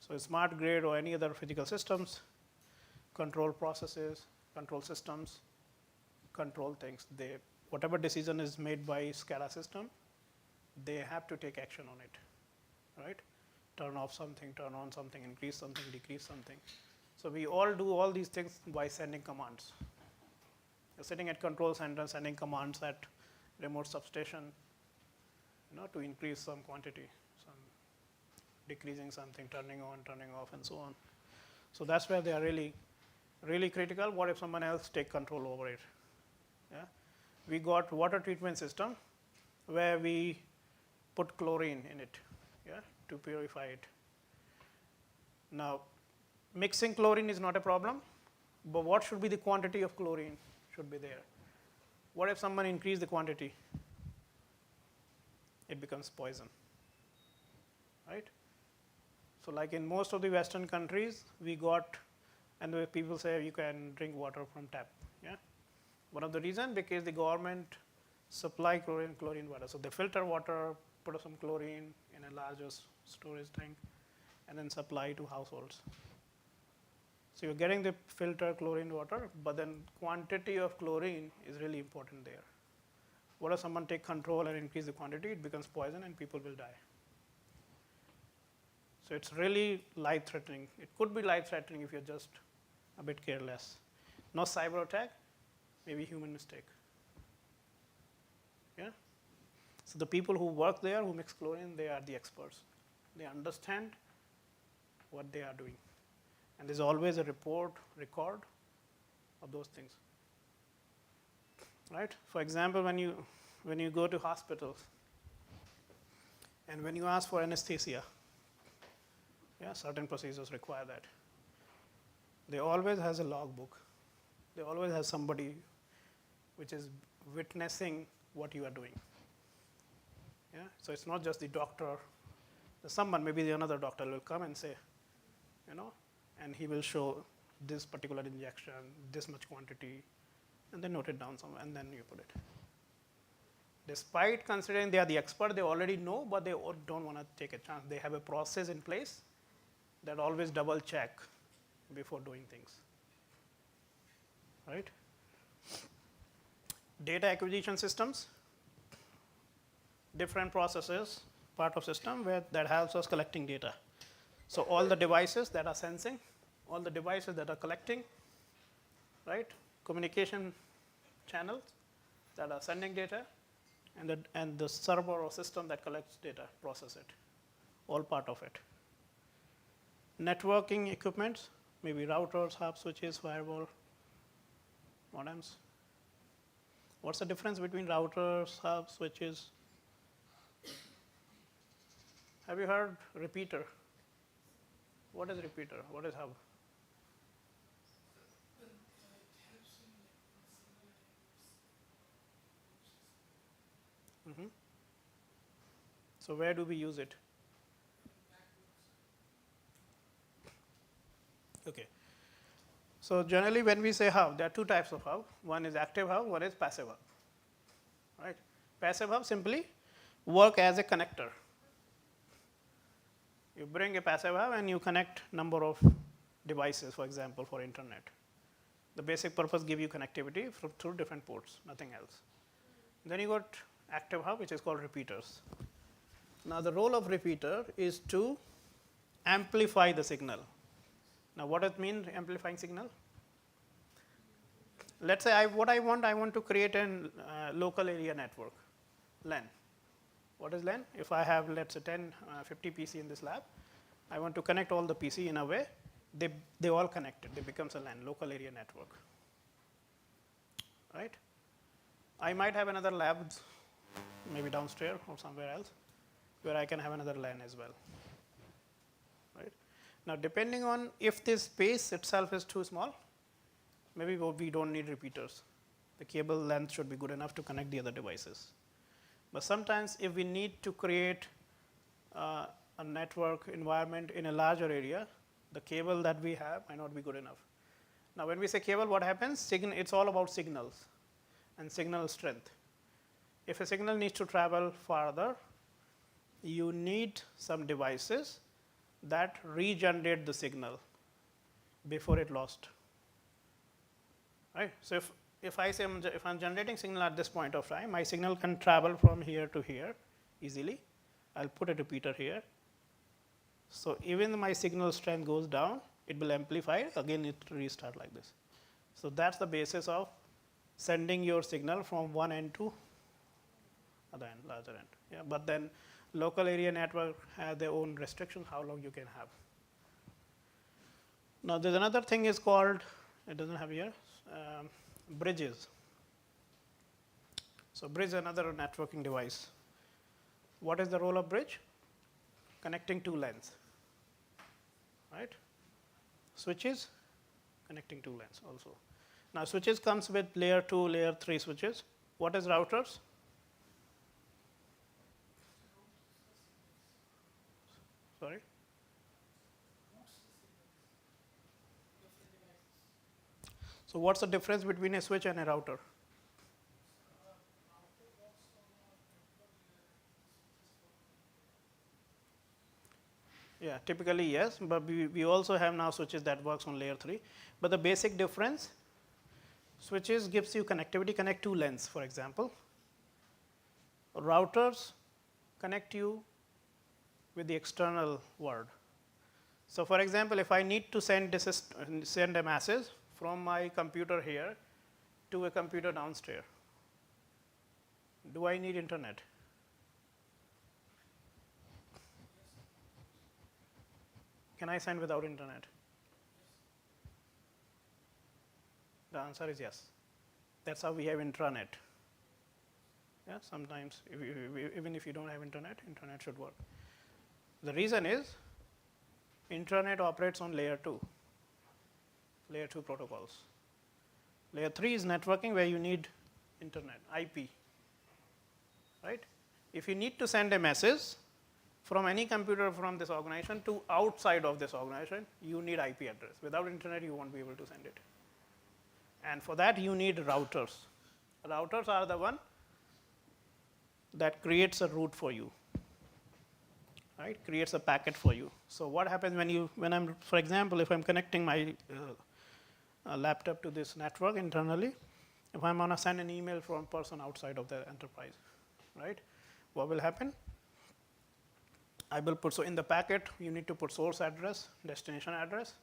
Speaker 1: So smart grid or any other physical systems control processes, control systems, control things. Whatever decision is made by SCADA system, they have to take action on it, right? Turn off something, turn on something, increase something, decrease something. So we all do all these things by sending commands. You're sitting at control center, sending commands at remote substation, to increase some quantity, some decreasing something, turning on, turning off, and so on. So that's where they are really, really critical. What if someone else take control over it? Yeah? We got water treatment system where we put chlorine in it, yeah, to purify it. Now, mixing chlorine is not a problem, but what should be the quantity of chlorine should be there. What if someone increase the quantity? It becomes poison, right? So like in most of the Western countries, we got, and the people say you can drink water from tap, yeah? One of the reasons, because the government supply chlorine water. So they filter water, put some chlorine in a larger storage tank, and then supply to households. So you're getting the filtered chlorine water, but then quantity of chlorine is really important there. What if someone take control and increase the quantity? It becomes poison and people will die. So it's really life-threatening. It could be life-threatening if you're just a bit careless. No cyber attack, maybe human mistake. Yeah? So the people who work there, who mix chlorine, they are the experts. They understand what they are doing. And there's always a record of those things. Right? For example, when you go to hospitals and when you ask for anesthesia, Yeah, certain procedures require that. They always has a logbook. They always has somebody which is witnessing what you are doing. Yeah, so it's not just the doctor. Someone, maybe another doctor, will come and say, and he will show this particular injection, this much quantity, and then note it down somewhere, and then you put it. Despite considering they are the expert, they already know, but they don't want to take a chance. They have a process in place that always double check before doing things. Right? Data acquisition systems, different processes, part of system that helps us collecting data. So all the devices that are sensing, all the devices that are collecting, right? Communication channels that are sending data, and the server or system that collects data, process it, all part of it. Networking equipment, maybe routers, hub switches, firewall, modems. What's the difference between routers, hub switches? Have you heard repeater? What is repeater? What is hub? Mm-hmm. So where do we use it? Okay. So generally when we say hub, there are two types of hub. One is active hub, one is passive hub. Right? Passive hub simply work as a connector. You bring a passive hub and you connect number of devices, for example, for internet. The basic purpose give you connectivity through different ports, nothing else. Then you got active hub, which is called repeaters. Now the role of repeater is to amplify the signal. Now what does it mean, amplifying signal? Let's say what I want to create a local area network, LAN. What is LAN? If I have, let's say 50 PC in this lab, I want to connect all the PC in a way, they all connected, they becomes a LAN, local area network. Right? I might have another lab, maybe downstairs or somewhere else, where I can have another LAN as well. Right? Now depending on if this space itself is too small, maybe we don't need repeaters. The cable length should be good enough to connect the other devices. But sometimes if we need to create a network environment in a larger area, the cable that we have might not be good enough. Now when we say cable, what happens? It's all about signals and signal strength. If a signal needs to travel farther, you need some devices that regenerate the signal before it lost. Right? So if I'm generating signal at this point of time, my signal can travel from here to here easily. I'll put a repeater here. So even my signal strength goes down, it will amplify, again it restart like this. So that's the basis of sending your signal from one end to other end, larger end. Yeah, but then local area network have their own restrictions, how long you can have. Now there's another thing is called, it doesn't have here, bridges. So bridge is another networking device. What is the role of bridge? Connecting two LANs. Right? Switches, connecting two LANs also. Now switches comes with layer 2, layer 3 switches. What is routers? Sorry? So what's the difference between a switch and a router? Yeah, typically yes, but we also have now switches that works on layer 3. But the basic difference, switches gives you connectivity, connect two LANs, for example. Routers connect you with the external world. So for example, if I need to send a message from my computer here to a computer downstairs, do I need internet? Can I send without internet? The answer is yes. That's how we have intranet. Yeah, sometimes even if you don't have internet, internet should work. The reason is Internet operates on layer 2 protocols. Layer 3 is networking, where you need internet, IP, right? If you need to send a message from any computer from this organization to outside of this organization, you need IP address. Without internet, you won't be able to send it. And for that, you need routers. Routers are the one that creates a route for you, right? Creates a packet for you. So what happens when I'm, for example, if I'm connecting my laptop to this network internally, if I'm going to send an email from a person outside of the enterprise, right? What will happen? I will put, so in the packet, you need to put source address, destination address.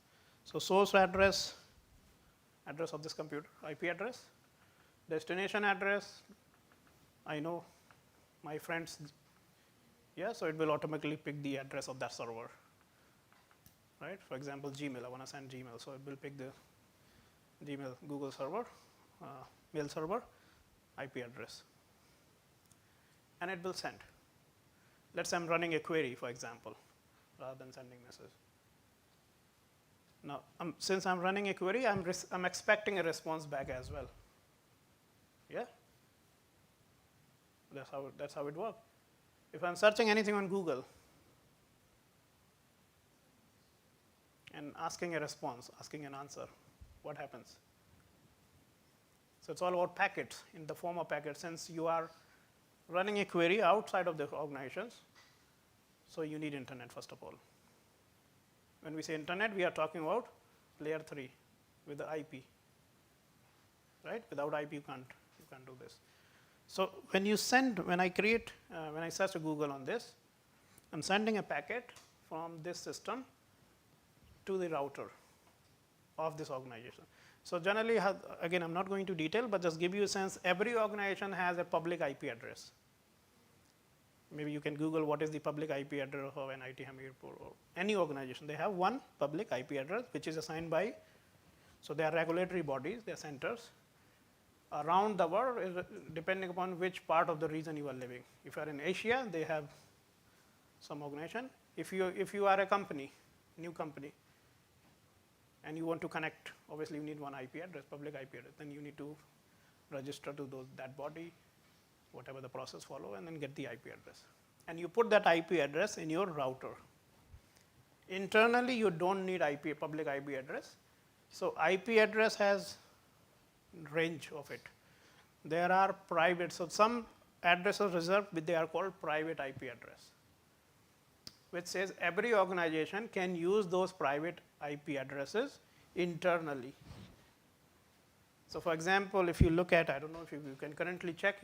Speaker 1: So source address of this computer, IP address, destination address, I know my friends, yeah, so it will automatically pick the address of that server, right? For example, Gmail, I want to send Gmail, so it will pick the Gmail, Google server, mail server, IP address, and it will send. Let's say I'm running a query, for example, rather than sending message. Now, since I'm running a query, I'm expecting a response back as well. Yeah, that's how it works. If I'm searching anything on Google and asking a response, asking an answer, what happens? So it's all about packets, in the form of packets. Since you are running a query outside of the organizations, so you need internet first of all. When we say internet, we are talking about layer 3 with the IP, right? Without IP, you can't do this. So when I search Google on this, I'm sending a packet from this system to the router of this organization. So generally, again, I'm not going to detail, but just give you a sense, every organization has a public IP address. Maybe you can Google what is the public IP address of an IT Hamirpur or any organization. They have one public IP address, which is assigned by, so they are regulatory bodies, they are centers around the world, depending upon which part of the region you are living. If you are in Asia, they have some organization. If you are a company, new company, and you want to connect, obviously you need one IP address, public IP address. Then you need to register to that body, whatever the process follow, and then get the IP address. And you put that IP address in your router. Internally, you don't need public IP address. So IP address has range of it. There are private, so some addresses reserved, but they are called private IP address, which says every organization can use those private IP addresses internally. So for example, if you look at, I don't know if you can currently check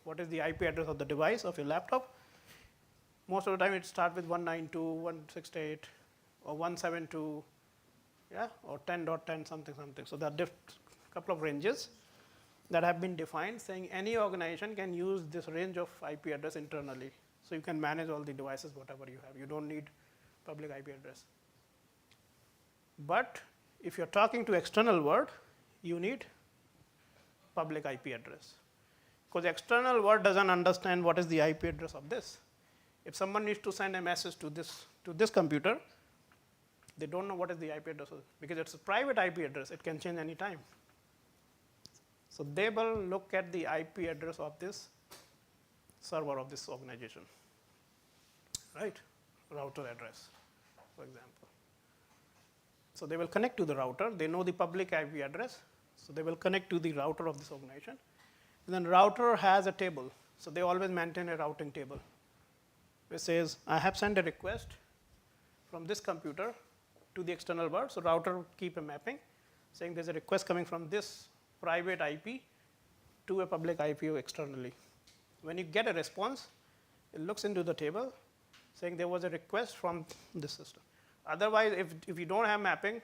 Speaker 1: what is the IP address of the device of your laptop. Most of the time it starts with 192.168 or 172, yeah, or 10.10 something something. So there are couple of ranges that have been defined, saying any organization can use this range of IP address internally. So you can manage all the devices, whatever you have. You don't need public IP address. But if you're talking to external world, you need public IP address. Because the external world doesn't understand what is the IP address of this. If someone needs to send a message to this computer, they don't know what is the IP address, because it's a private IP address. It can change any time. So they will look at the IP address of this server of this organization, right? Router address, for example. So they will connect to the router. They know the public IP address, so they will connect to the router of this organization. And then router has a table, so they always maintain a routing table, which says I have sent a request from this computer to the external world. So router will keep a mapping, saying there's a request coming from this private IP to a public IP externally. When you get a response, it looks into the table, saying there was a request from this system. Otherwise, if you don't have mapping,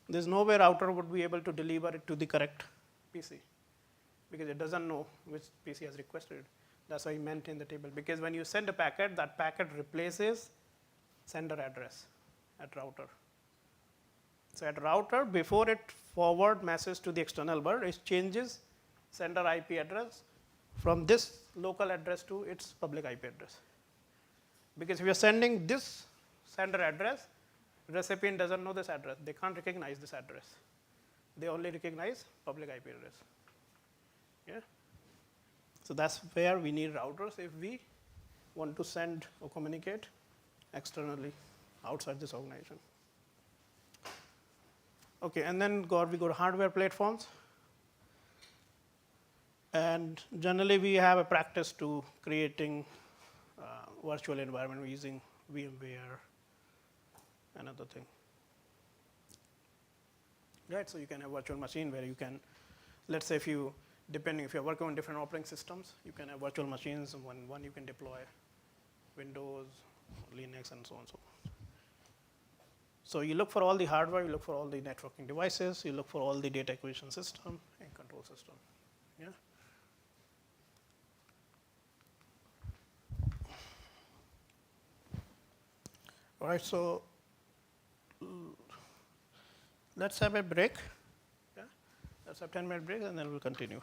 Speaker 1: there's no way router would be able to deliver it to the correct PC, because it doesn't know which PC has requested it. That's why you maintain the table, because when you send a packet, that packet replaces sender address at router. So at router, before it forward message to the external world, it changes sender IP address from this local address to its public IP address. Because if you are sending this sender address, recipient doesn't know this address. They can't recognize this address. They only recognize public IP address. Yeah. So that's where we need routers if we want to send or communicate externally outside this organization. Okay, and then we go to hardware platforms. And generally, we have a practice to creating virtual environment using VMware and other thing. Right, so you can have virtual machine where you can, let's say if you're working on different operating systems, you can have virtual machines, and one you can deploy Windows, Linux, and so on and so forth. So you look for all the hardware, you look for all the networking devices, you look for all the data acquisition system and control system. Yeah. All right, so let's have a break. Yeah? Let's have 10-minute break, and then we'll continue.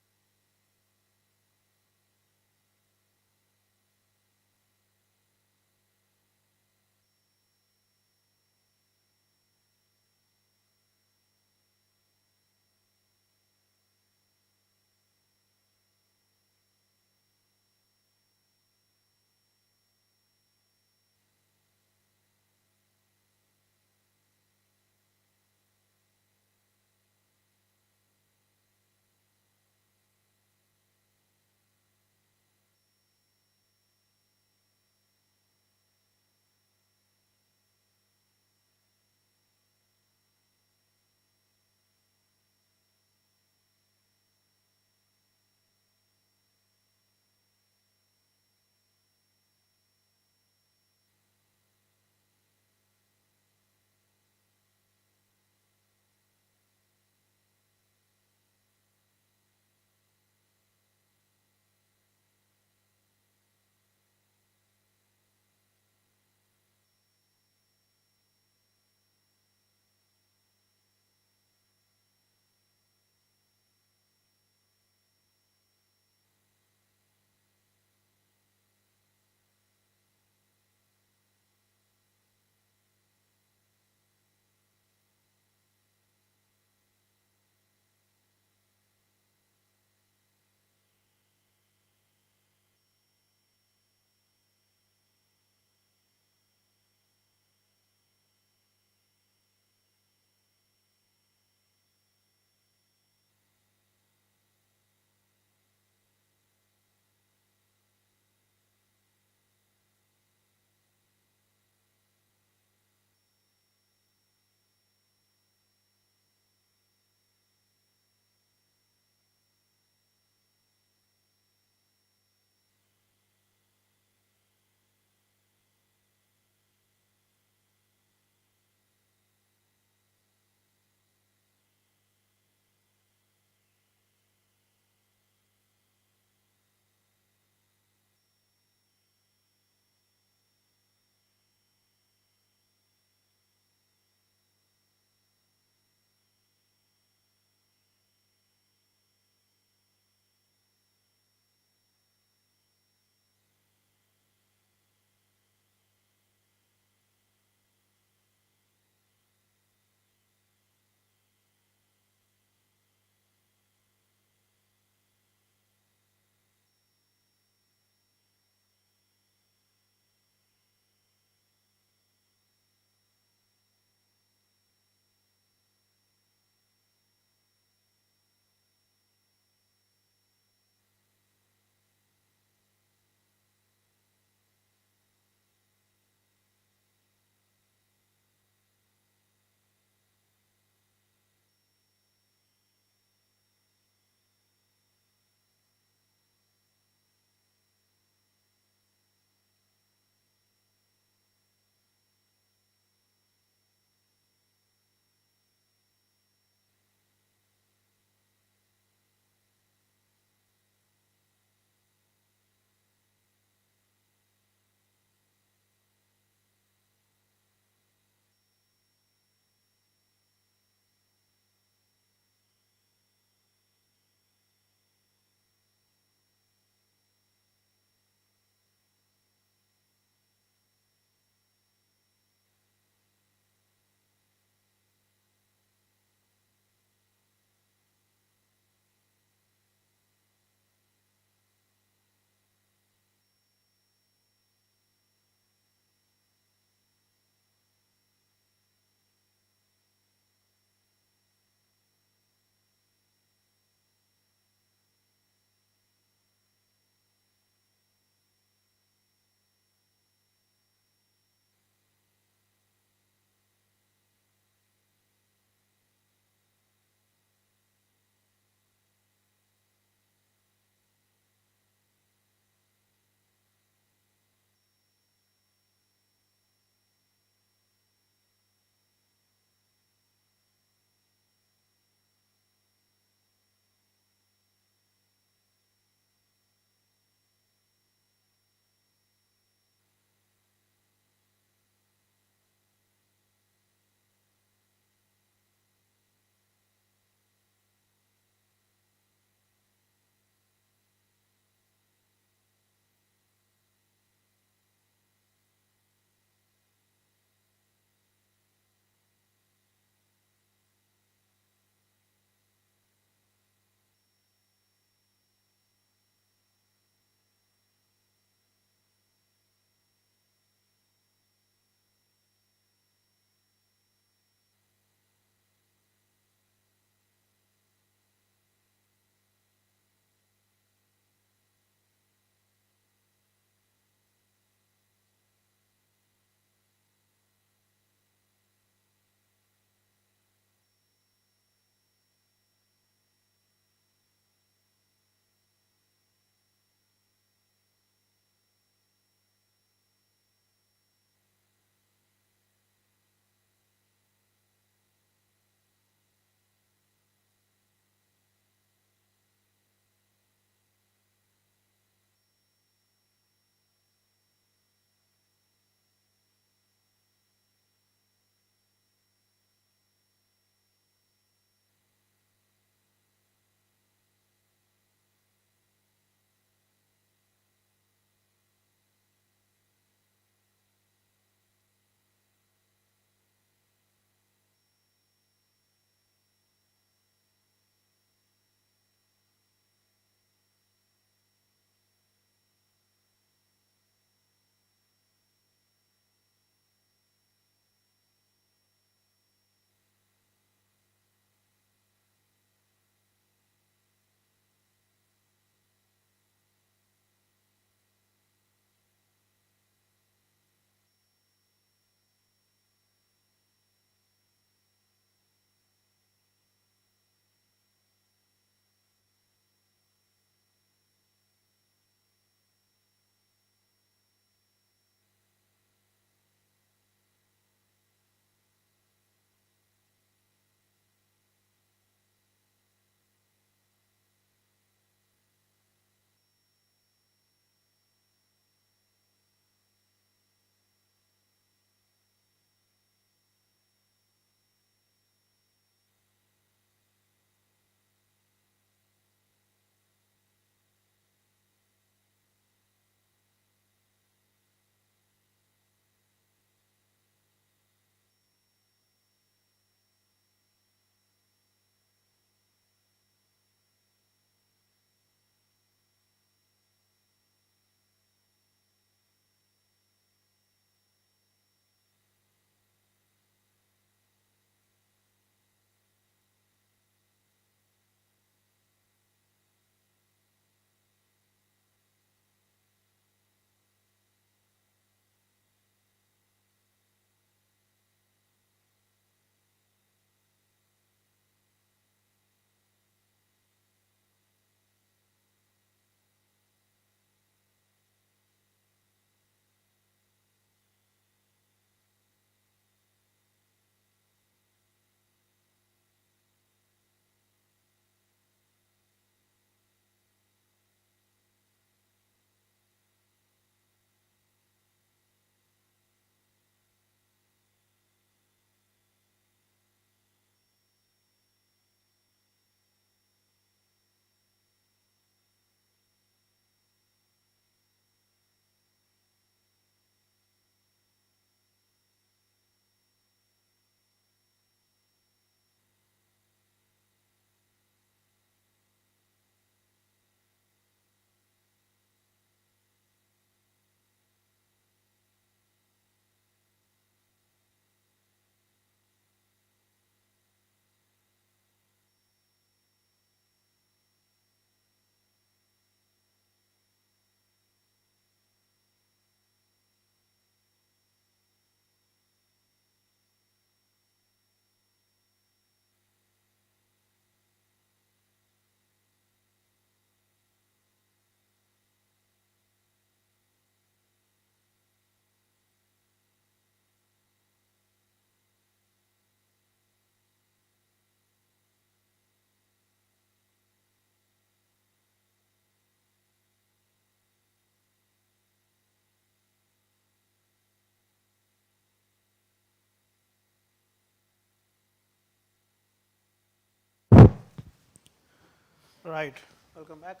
Speaker 1: Right. Welcome back.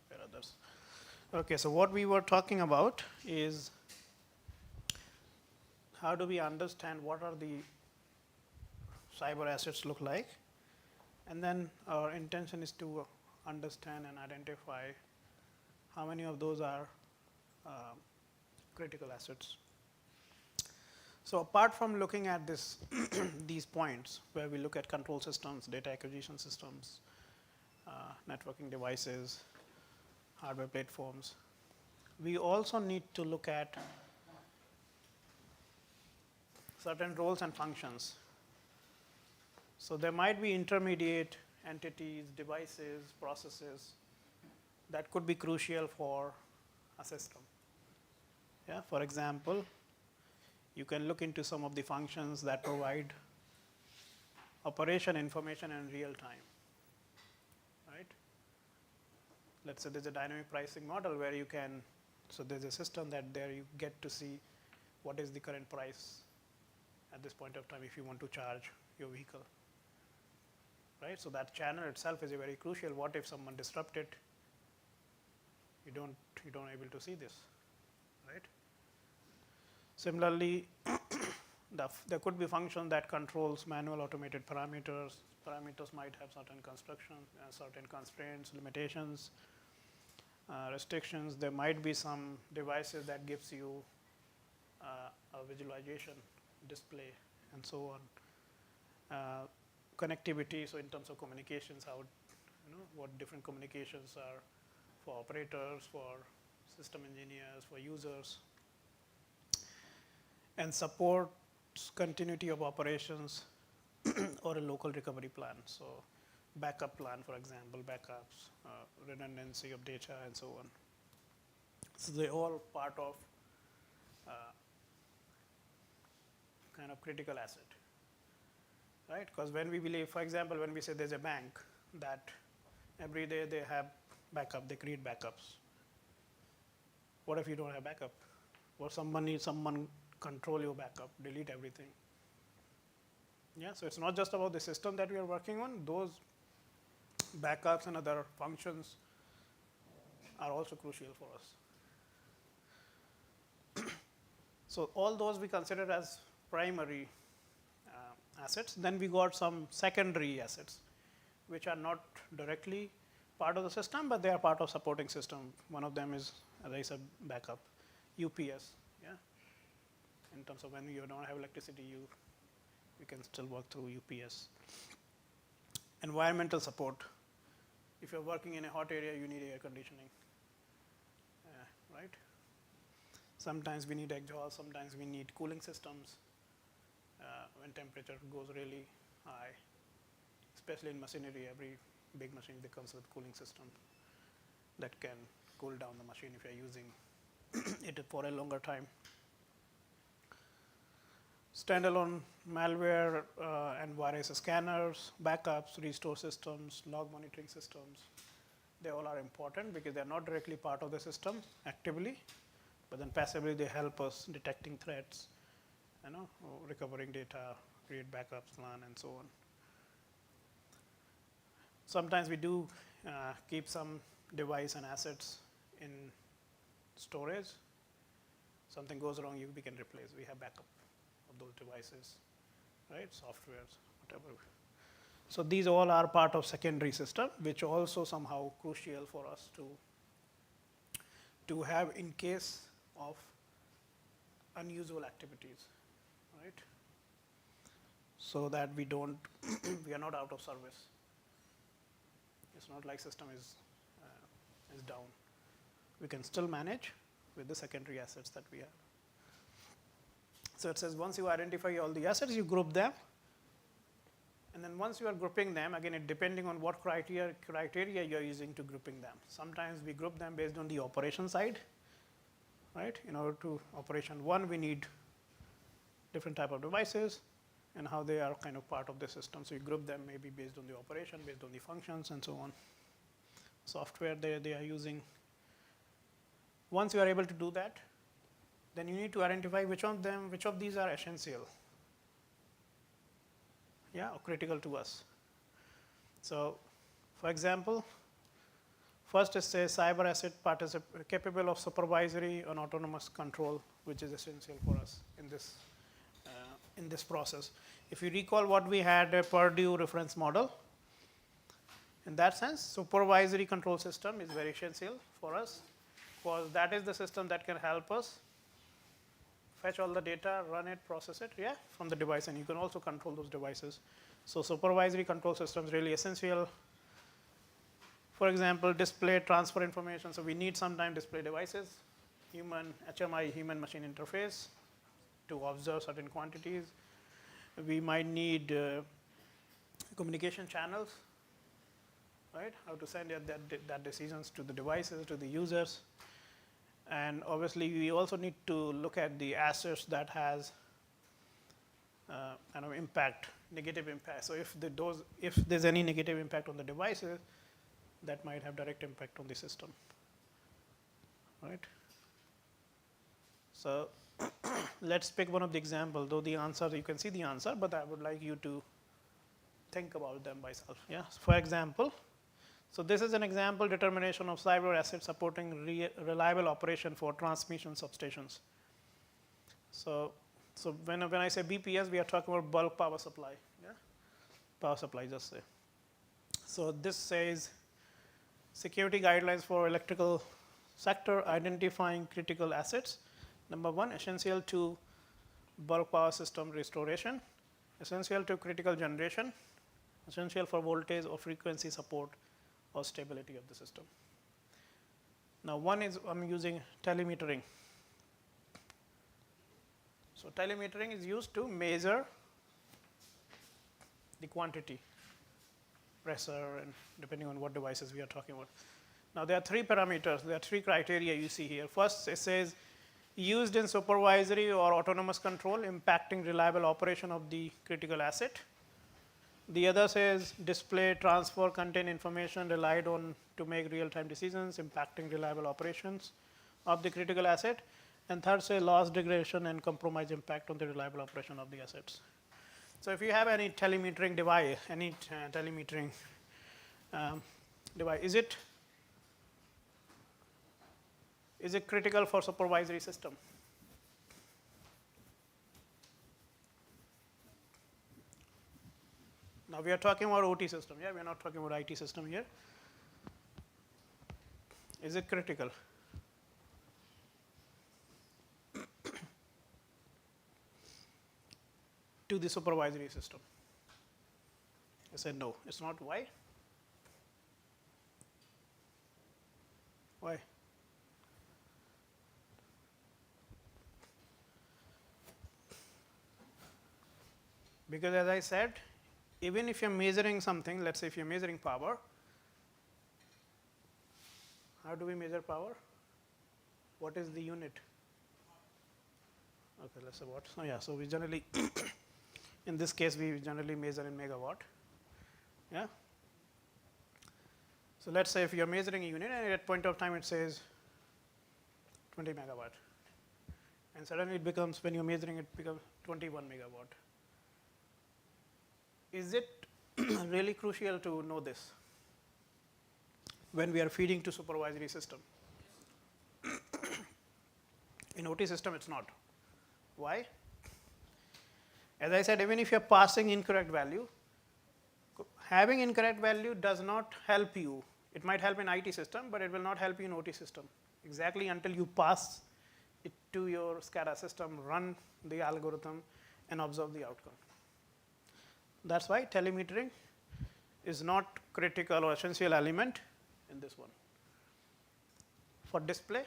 Speaker 1: Where are others? Okay, so what we were talking about is how do we understand what are the cyber assets look like, and then our intention is to understand and identify how many of those are critical assets. So apart from looking at this these points where we look at control systems, data acquisition systems, networking devices, hardware platforms, we also need to look at certain roles and functions. So there might be intermediate entities, devices, processes that could be crucial for a system. Yeah, for example, you can look into some of the functions that provide operation information in real time, right? Let's say there's a dynamic pricing model where you can, so there's a system that there you get to see what is the current price at this point of time if you want to charge your vehicle, right? So that channel itself is a very crucial. What if someone disrupt it? You don't able to see this, right? Similarly, there could be function that controls manual automated parameters. Parameters might have certain construction, certain constraints, limitations, restrictions. There might be some devices that gives you a visualization display and so on. Connectivity, so in terms of communications, how what different communications are for operators, for system engineers, for users, and supports continuity of operations or a local recovery plan. So backup plan, for example, backups, redundancy of data, and so on. So they're all part of kind of critical asset, right? Because when we believe, for example, when we say there's a bank that every day they have backup, they create backups. What if you don't have backup? Or someone needs someone control your backup, delete everything. Yeah, so it's not just about the system that we are working on. Those backups and other functions are also crucial for us. So all those we consider as primary assets. Then we got some secondary assets, which are not directly part of the system, but they are part of supporting system. One of them is, as I said, backup, UPS. Yeah, in terms of when you don't have electricity, you can still work through UPS. Environmental support. If you're working in a hot area, you need air conditioning, right? Sometimes we need exhaust, sometimes we need cooling systems when temperature goes really high, especially in machinery. Every big machine that comes with cooling system that can cool down the machine if you're using it for a longer time. Standalone malware and virus scanners, backups, restore systems, log monitoring systems. They all are important because they're not directly part of the system actively, but then passively they help us detecting threats, recovering data, create backups, plan, and so on. Sometimes we do keep some device and assets in storage. Something goes wrong, we can replace. We have backup of those devices, right? Softwares, whatever. So these all are part of secondary system, which also somehow crucial for us to have in case of unusual activities, right? So that we don't, we are not out of service. It's not like system is down. We can still manage with the secondary assets that we have. So it says once you identify all the assets, you group them. And then once you are grouping them, again, it depending on what criteria you're using to grouping them. Sometimes we group them based on the operation side, right? In order to operation one, we need different type of devices and how they are kind of part of the system. So you group them maybe based on the operation, based on the functions, and so on. Software they are using. Once you are able to do that, then you need to identify which of these are essential, or critical to us. So For example, first it says cyber asset capable of supervisory and autonomous control, which is essential for us in this process. If you recall what we had a Purdue reference model, in that sense, supervisory control system is very essential for us, because that is the system that can help us fetch all the data, run it, process it, yeah, from the device, and you can also control those devices. So supervisory control system is really essential. For example, display transfer information. So we need sometimes display devices, human HMI, human machine interface, to observe certain quantities. We might need communication channels, right? How to send that decisions to the devices, to the users. And obviously, we also need to look at the assets that has kind of impact, negative impact. So if there's any negative impact on the devices, that might have direct impact on the system, right? So let's pick one of the examples. Though the answer, you can see the answer, but I would like you to think about them by yourself. Yeah. For example, so this is an example determination of cyber asset supporting reliable operation for transmission substations. So when I say BPS, we are talking about bulk power supply. Yeah, power supply, just say. So this says security guidelines for electrical sector identifying critical assets. Number 1, essential to bulk power system restoration, essential to critical generation, essential for voltage or frequency support or stability of the system. Now, one is I'm using telemetering. So telemetering is used to measure the quantity, pressure, and depending on what devices we are talking about. Now, there are 3 parameters, there are 3 criteria you see here. First, it says used in supervisory or autonomous control impacting reliable operation of the critical asset. The other says display, transfer, contain information relied on to make real-time decisions impacting reliable operations of the critical asset. And third say loss, degradation, and compromise impact on the reliable operation of the assets. So if you have any telemetering device, device, is it critical for supervisory system? Now we are talking about OT system, yeah, we are not talking about IT system here. Is it critical? To the supervisory system? I said no, it's not. Why? Why? Because as I said, even if you're measuring something, let's say if you're measuring power, how do we measure power? What is the unit? Okay, let's say what. So yeah, so we generally, in this case, we generally measure in megawatt. Yeah. So let's say if you're measuring a unit, and at point of time it says 20 megawatt, and suddenly it becomes, when you're measuring it, becomes 21 megawatt. Is it really crucial to know this when we are feeding to supervisory system? In OT system, it's not. Why? As I said, even if you're passing incorrect value, having incorrect value does not help you. It might help in IT system, but it will not help you in OT system. Exactly until you pass it to your SCADA system, run the algorithm, and observe the outcome. That's why telemetering is not critical or essential element in this one. For display,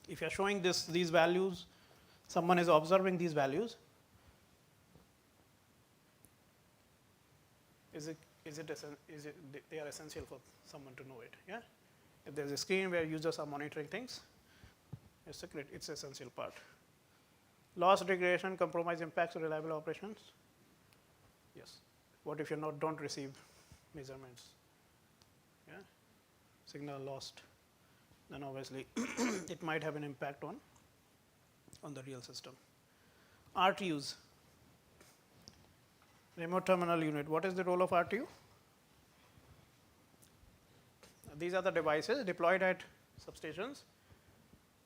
Speaker 1: if you're showing these values, someone is observing these values, they are essential for someone to know it. Yeah. If there's a screen where users are monitoring things, it's an essential part. Loss, degradation, compromise impacts, reliable operations. Yes. What if you don't receive measurements? Yeah. Signal lost. Then obviously it might have an impact on the real system. RTUs. Remote terminal unit. What is the role of RTU? These are the devices deployed at substations.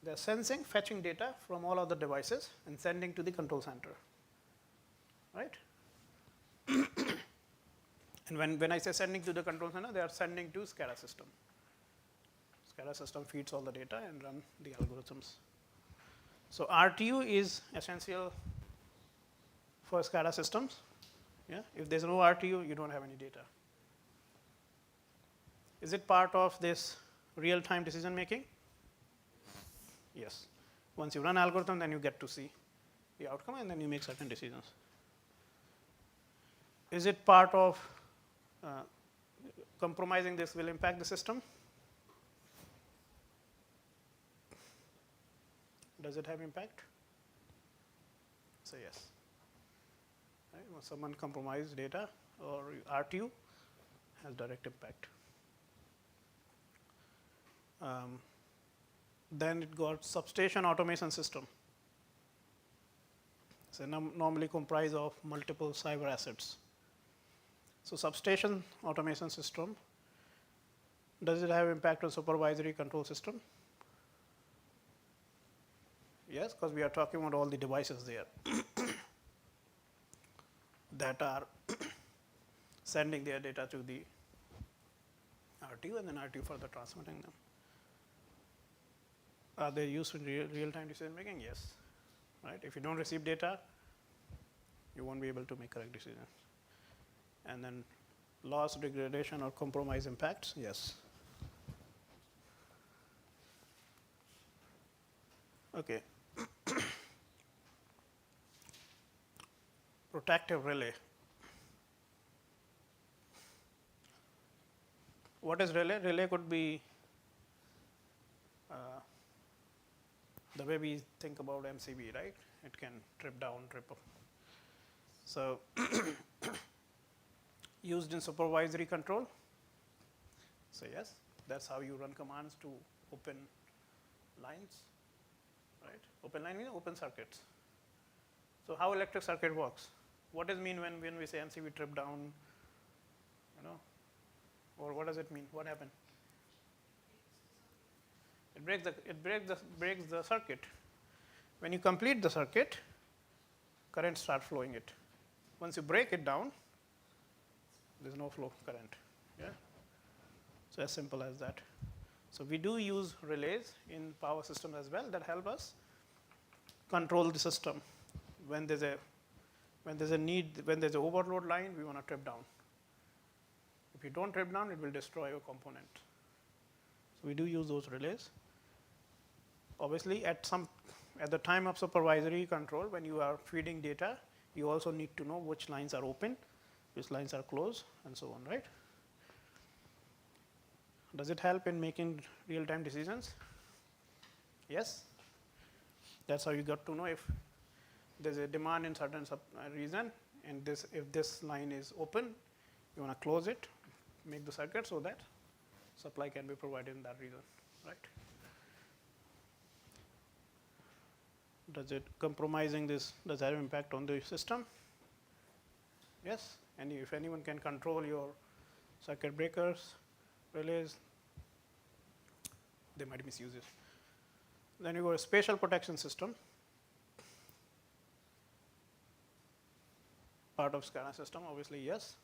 Speaker 1: They are sensing, fetching data from all other devices and sending to the control center, right? And when I say sending to the control center, they are sending to SCADA system. SCADA system feeds all the data and run the algorithms. So RTU is essential for SCADA systems. Yeah? If there's no RTU, you don't have any data. Is it part of this real-time decision making? Yes. Once you run algorithm, then you get to see the outcome and then you make certain decisions. Is it part of compromising this will impact the system? Does it have impact? Say yes. Right? When someone compromises data or RTU has direct impact. Then it got substation automation system. So normally comprise of multiple cyber assets. So substation automation system, does it have impact on supervisory control system? Yes, because we are talking about all the devices there that are sending their data to the RTU and then RTU further transmitting them. Are they used in real-time decision making? Yes. Right? If you don't receive data, you won't be able to make correct decisions. And then loss, degradation, or compromise impacts? Yes. Okay. Protective relay. What is relay? Relay could be the way we think about MCB, right? It can trip down, trip up. So used in supervisory control? So yes, that's how you run commands to open lines, right? Open line means open circuits. So how electric circuit works? What does it mean when we say MCB trip down, or what does it mean? What happened? It breaks the circuit. When you complete the circuit, current starts flowing it. Once you break it down, there's no flow current. Yeah. So as simple as that. So we do use relays in power systems as well that help us control the system. When there's a need, when there's an overload line, we want to trip down. If you don't trip down, it will destroy your component. So we do use those relays. Obviously, at the time of supervisory control, when you are feeding data, you also need to know which lines are open, which lines are closed, and so on, right? Does it help in making real-time decisions? Yes. That's how you got to know if there's a demand in certain region, and if this line is open, you want to close it, make the circuit so that supply can be provided in that region, right? Does it compromising this, does that have impact on the system? Yes. And if anyone can control your circuit breakers, relays, they might misuse it. Then you go to spatial protection system. Part of SCADA system, obviously, yes.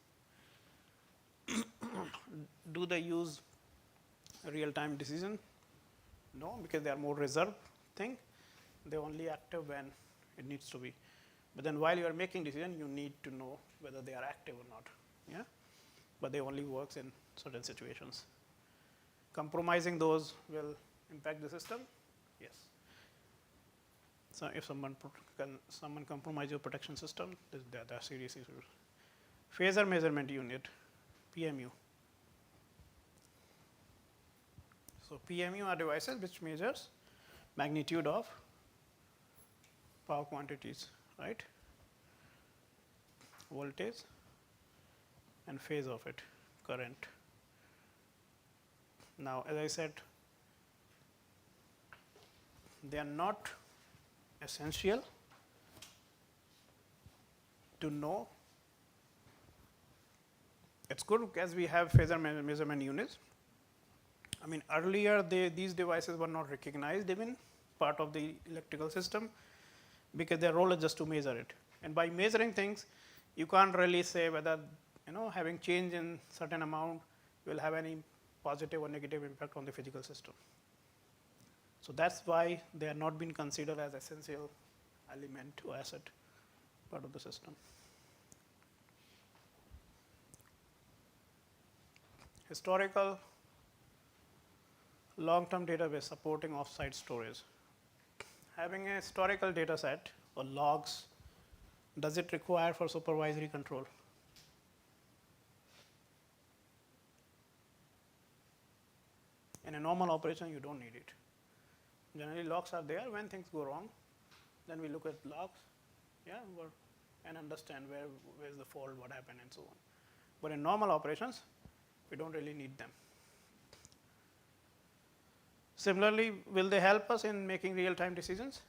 Speaker 1: Do they use real-time decision? No, because they are more reserved thing. They're only active when it needs to be. But then while you are making decision, you need to know whether they are active or not. Yeah? But they only works in certain situations. Compromising those will impact the system? Yes. So if someone compromise your protection system, there are serious issues. Phasor measurement unit, PMU. So PMU are devices which measures magnitude of power quantities, right? Voltage and phase of it, current. Now, as I said, they are not essential to know. It's good as we have phasor measurement units, I mean, earlier these devices were not recognized even part of the electrical system, because their role is just to measure it. And by measuring things, you can't really say whether having change in certain amount will have any positive or negative impact on the physical system. So that's why they are not being considered as essential element or asset part of the system. Historical long-term database supporting off-site storage. Having a historical data set or logs, does it require for supervisory control? In a normal operation, you don't need it. Generally, logs are there when things go wrong. Then we look at logs, and understand where's the fault, what happened, and so on. But in normal operations, we don't really need them. Similarly, will they help us in making real-time decisions?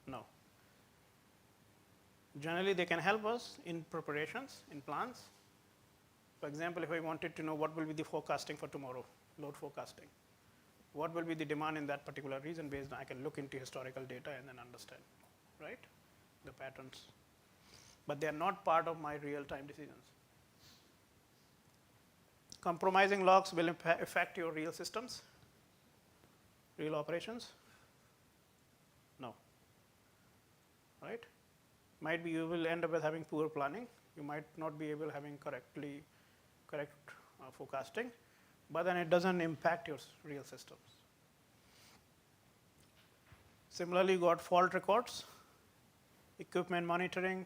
Speaker 1: No. Generally, they can help us in preparations, in plans. For example, if I wanted to know what will be the forecasting for tomorrow, load forecasting, what will be the demand in that particular region, based on I can look into historical data and then understand, right, the patterns. But they are not part of my real-time decisions. Compromising logs will affect your real systems, real operations? No. Right? Might be you will end up with having poor planning. You might not be able having correct forecasting, but then it doesn't impact your real systems. Similarly, you got fault records, equipment monitoring,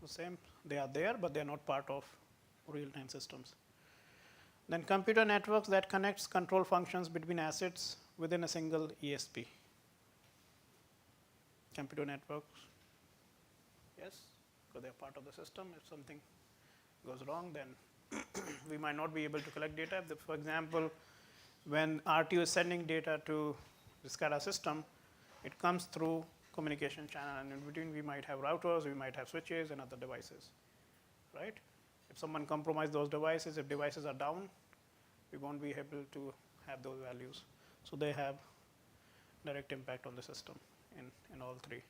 Speaker 1: the same. They are there, but they are not part of real-time systems. Then computer networks that connects control functions between assets within a single ESP. Computer networks, yes, because they are part of the system. If something goes wrong, then we might not be able to collect data. For example, when RTO is sending data to the SCADA system, it comes through communication channel, and in between we might have routers, we might have switches and other devices, right? If someone compromises those devices, if devices are down, we won't be able to have those values. So they have direct impact on the system in all three.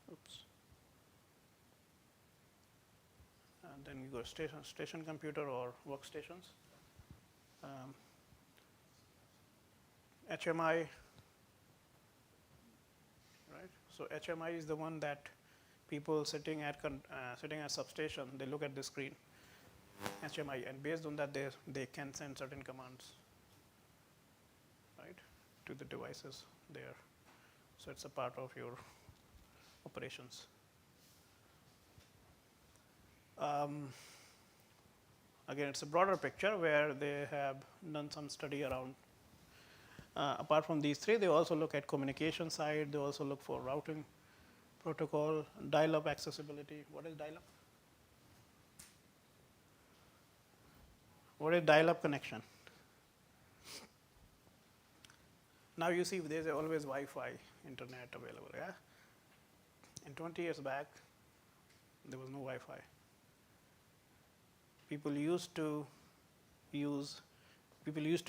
Speaker 1: Oops. And then you go station computer or workstations. HMI. Right? So HMI is the one that people sitting at substation, they look at the screen, HMI, and based on that they can send certain commands, right, to the devices there. So it's a part of your operations. Again, it's a broader picture where they have done some study around. Apart from these three, they also look at communication side. They also look for routing protocol, dial-up accessibility. What is dial-up? What is dial-up connection? Now you see there's always Wi-Fi internet available. Yeah. And 20 years back, there was no Wi-Fi. People used to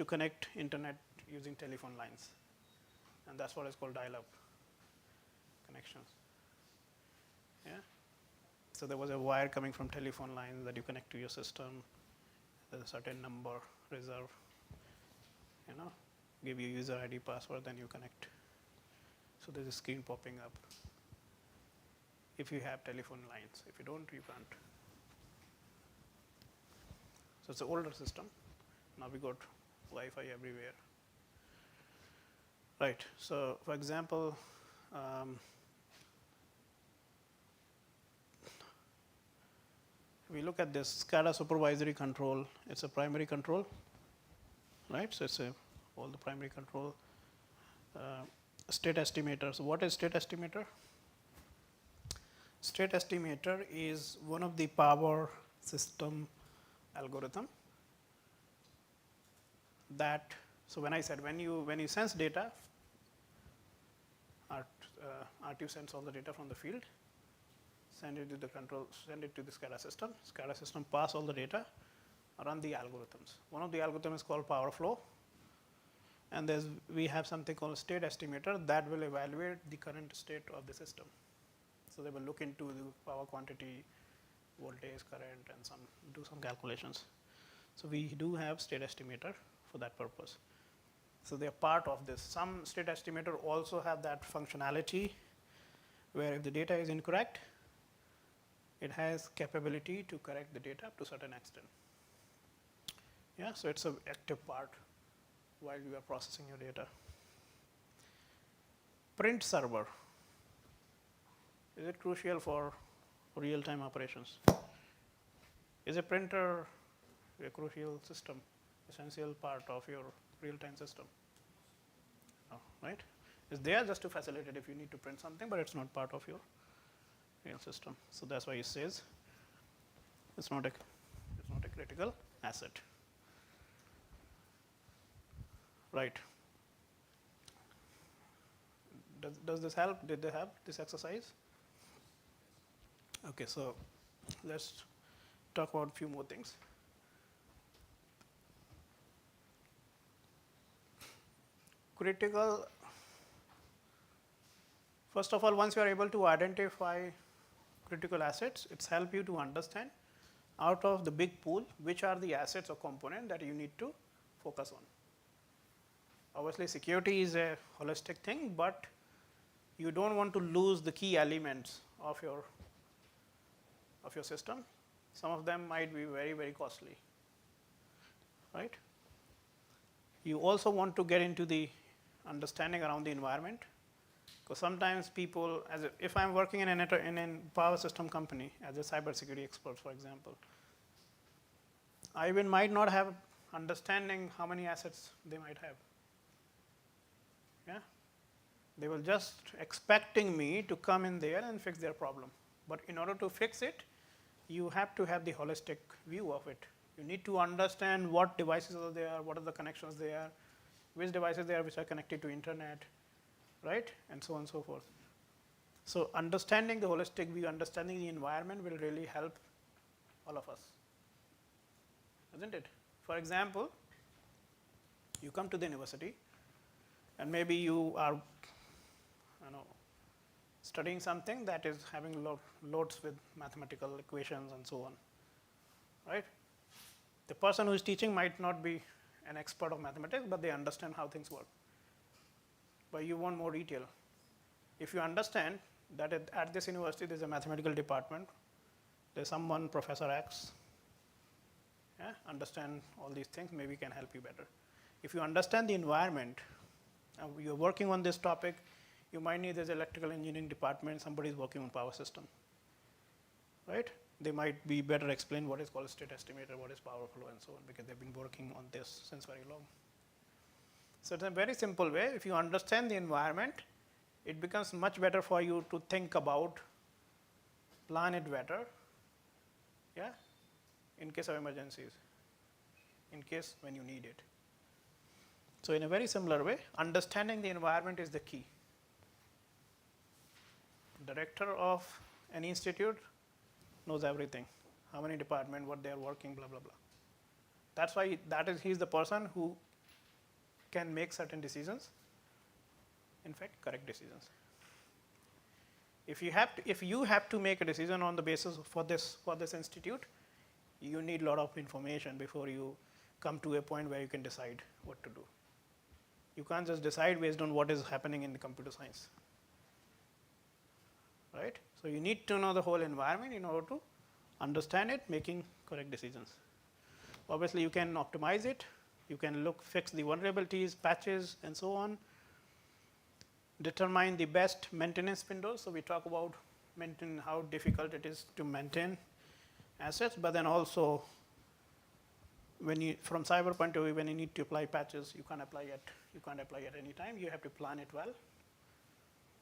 Speaker 1: connect internet using telephone lines, and that's what is called dial-up connections. Yeah. So there was a wire coming from telephone lines that you connect to your system. There's a certain number reserve. Give you user ID, password, then you connect. So there's a screen popping up. If you have telephone lines, if you don't, you can't. So it's an older system. Now we got Wi-Fi everywhere. Right. So for example, we look at this SCADA supervisory control. It's a primary control, right? So it's all the primary control. State estimator. So what is state estimator? State estimator is one of the power system algorithm that, so when I said when you sense data, RTU sends all the data from the field, send it to the control, send it to the SCADA system. SCADA system pass all the data, run the algorithms. One of the algorithms is called power flow, and we have something called state estimator that will evaluate the current state of the system. So they will look into the power quantity, voltage, current, and do some calculations. So we do have state estimator for that purpose. So they are part of this. Some state estimator also have that functionality where if the data is incorrect, it has capability to correct the data up to a certain extent. Yeah, so it's an active part while you are processing your data. Print server. Is it crucial for real-time operations? Is a printer a crucial system, essential part of your real-time system? No, right? It's there just to facilitate if you need to print something, but it's not part of your real system. So that's why it says it's not a critical asset. Right. Does this help? Did they have this exercise? Okay, so let's talk about a few more things. Critical, first of all, once you are able to identify critical assets, it's help you to understand out of the big pool which are the assets or component that you need to focus on. Obviously, security is a holistic thing, but you don't want to lose the key elements of your system. Some of them might be very, very costly, right? You also want to get into the understanding around the environment, because sometimes people, if I'm working in a power system company as a cybersecurity expert, for example, I even might not have understanding how many assets they might have. Yeah, they will just expecting me to come in there and fix their problem. But in order to fix it, you have to have the holistic view of it. You need to understand what devices are there, what are the connections there, which devices there which are connected to internet, right, and so on and so forth. So understanding the holistic view, understanding the environment will really help all of us, isn't it? For example, you come to the university, and maybe you are studying something that is having loads with mathematical equations and so on, right? The person who is teaching might not be an expert of mathematics, but they understand how things work. But you want more detail. If you understand that at this university there is a mathematical department, there is someone, Professor X, yeah, understand all these things, maybe can help you better. If you understand the environment, you are working on this topic, you might need this electrical engineering department, somebody is working on power system, right? They might be better explain what is called state estimator, what is power flow, and so on, because they've been working on this since very long. So it's a very simple way. If you understand the environment, it becomes much better for you to think about, plan it better, yeah, in case of emergencies, in case when you need it. So in a very similar way, understanding the environment is the key. Director of an institute knows everything, how many departments, what they are working, blah, blah, blah. That's why he's the person who can make certain decisions, in fact, correct decisions. If you have to make a decision on the basis for this institute, you need a lot of information before you come to a point where you can decide what to do. You can't just decide based on what is happening in the computer science, right? So you need to know the whole environment in order to understand it, making correct decisions. Obviously, you can optimize it. You can fix the vulnerabilities, patches, and so on. Determine the best maintenance windows. So we talk about how difficult it is to maintain assets, but then also from cyber point of view, when you need to apply patches, you can't apply at any time. You have to plan it well.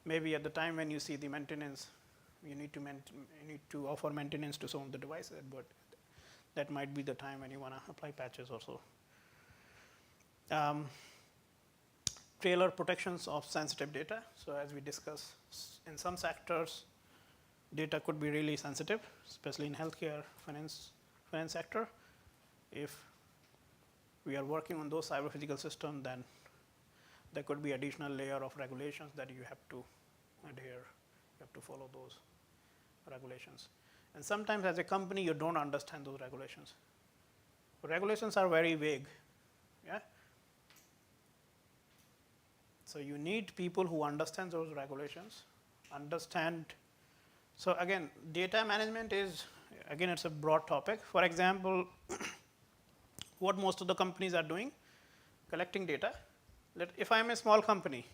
Speaker 1: Maybe at the time when you see the maintenance, you need to offer maintenance to some of the devices, but that might be the time when you want to apply patches or so. tailor protections of sensitive data. So as we discussed, in some sectors, data could be really sensitive, especially in healthcare, finance sector. If we are working on those cyber physical systems, then there could be additional layer of regulations that you have to adhere. You have to follow those regulations. And sometimes as a company, you don't understand those regulations. Regulations are very vague. Yeah. So you need people who understand those regulations, understand. So again, data management is, again, it's a broad topic. For example, what most of the companies are doing, collecting data. If I'm a small company,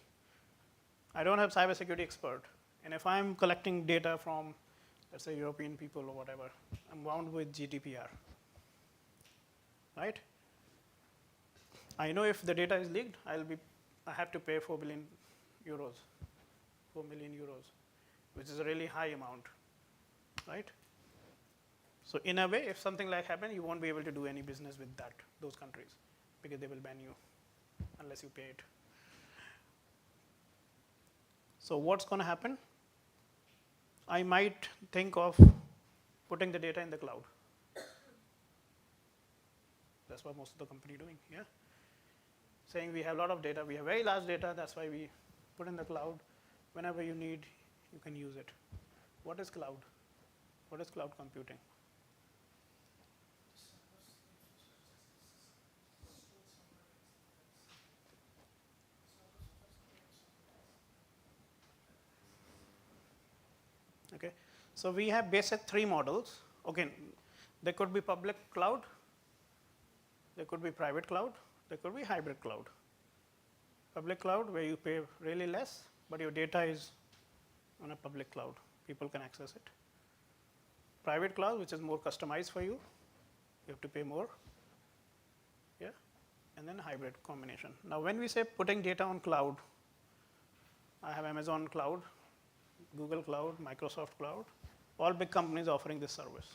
Speaker 1: I don't have cybersecurity expert, and if I'm collecting data from, let's say, European people or whatever, I'm bound with GDPR, right? I know if the data is leaked, I have to pay 4 billion euros, 4 million euros, which is a really high amount, right? So in a way, if something like happens, you won't be able to do any business with those countries, because they will ban you unless you pay it. So what's going to happen? I might think of putting the data in the cloud. That's what most of the company doing, yeah? Saying we have a lot of data, we have very large data, that's why we put in the cloud. Whenever you need, you can use it. What is cloud? What is cloud computing? Okay, so we have basic 3 models. Okay, there could be public cloud, there could be private cloud, there could be hybrid cloud. Public cloud, where you pay really less, but your data is on a public cloud. People can access it. Private cloud, which is more customized for you, you have to pay more. Yeah, and then hybrid combination. Now, when we say putting data on cloud, I have Amazon Cloud, Google Cloud, Microsoft Cloud, all big companies offering this service.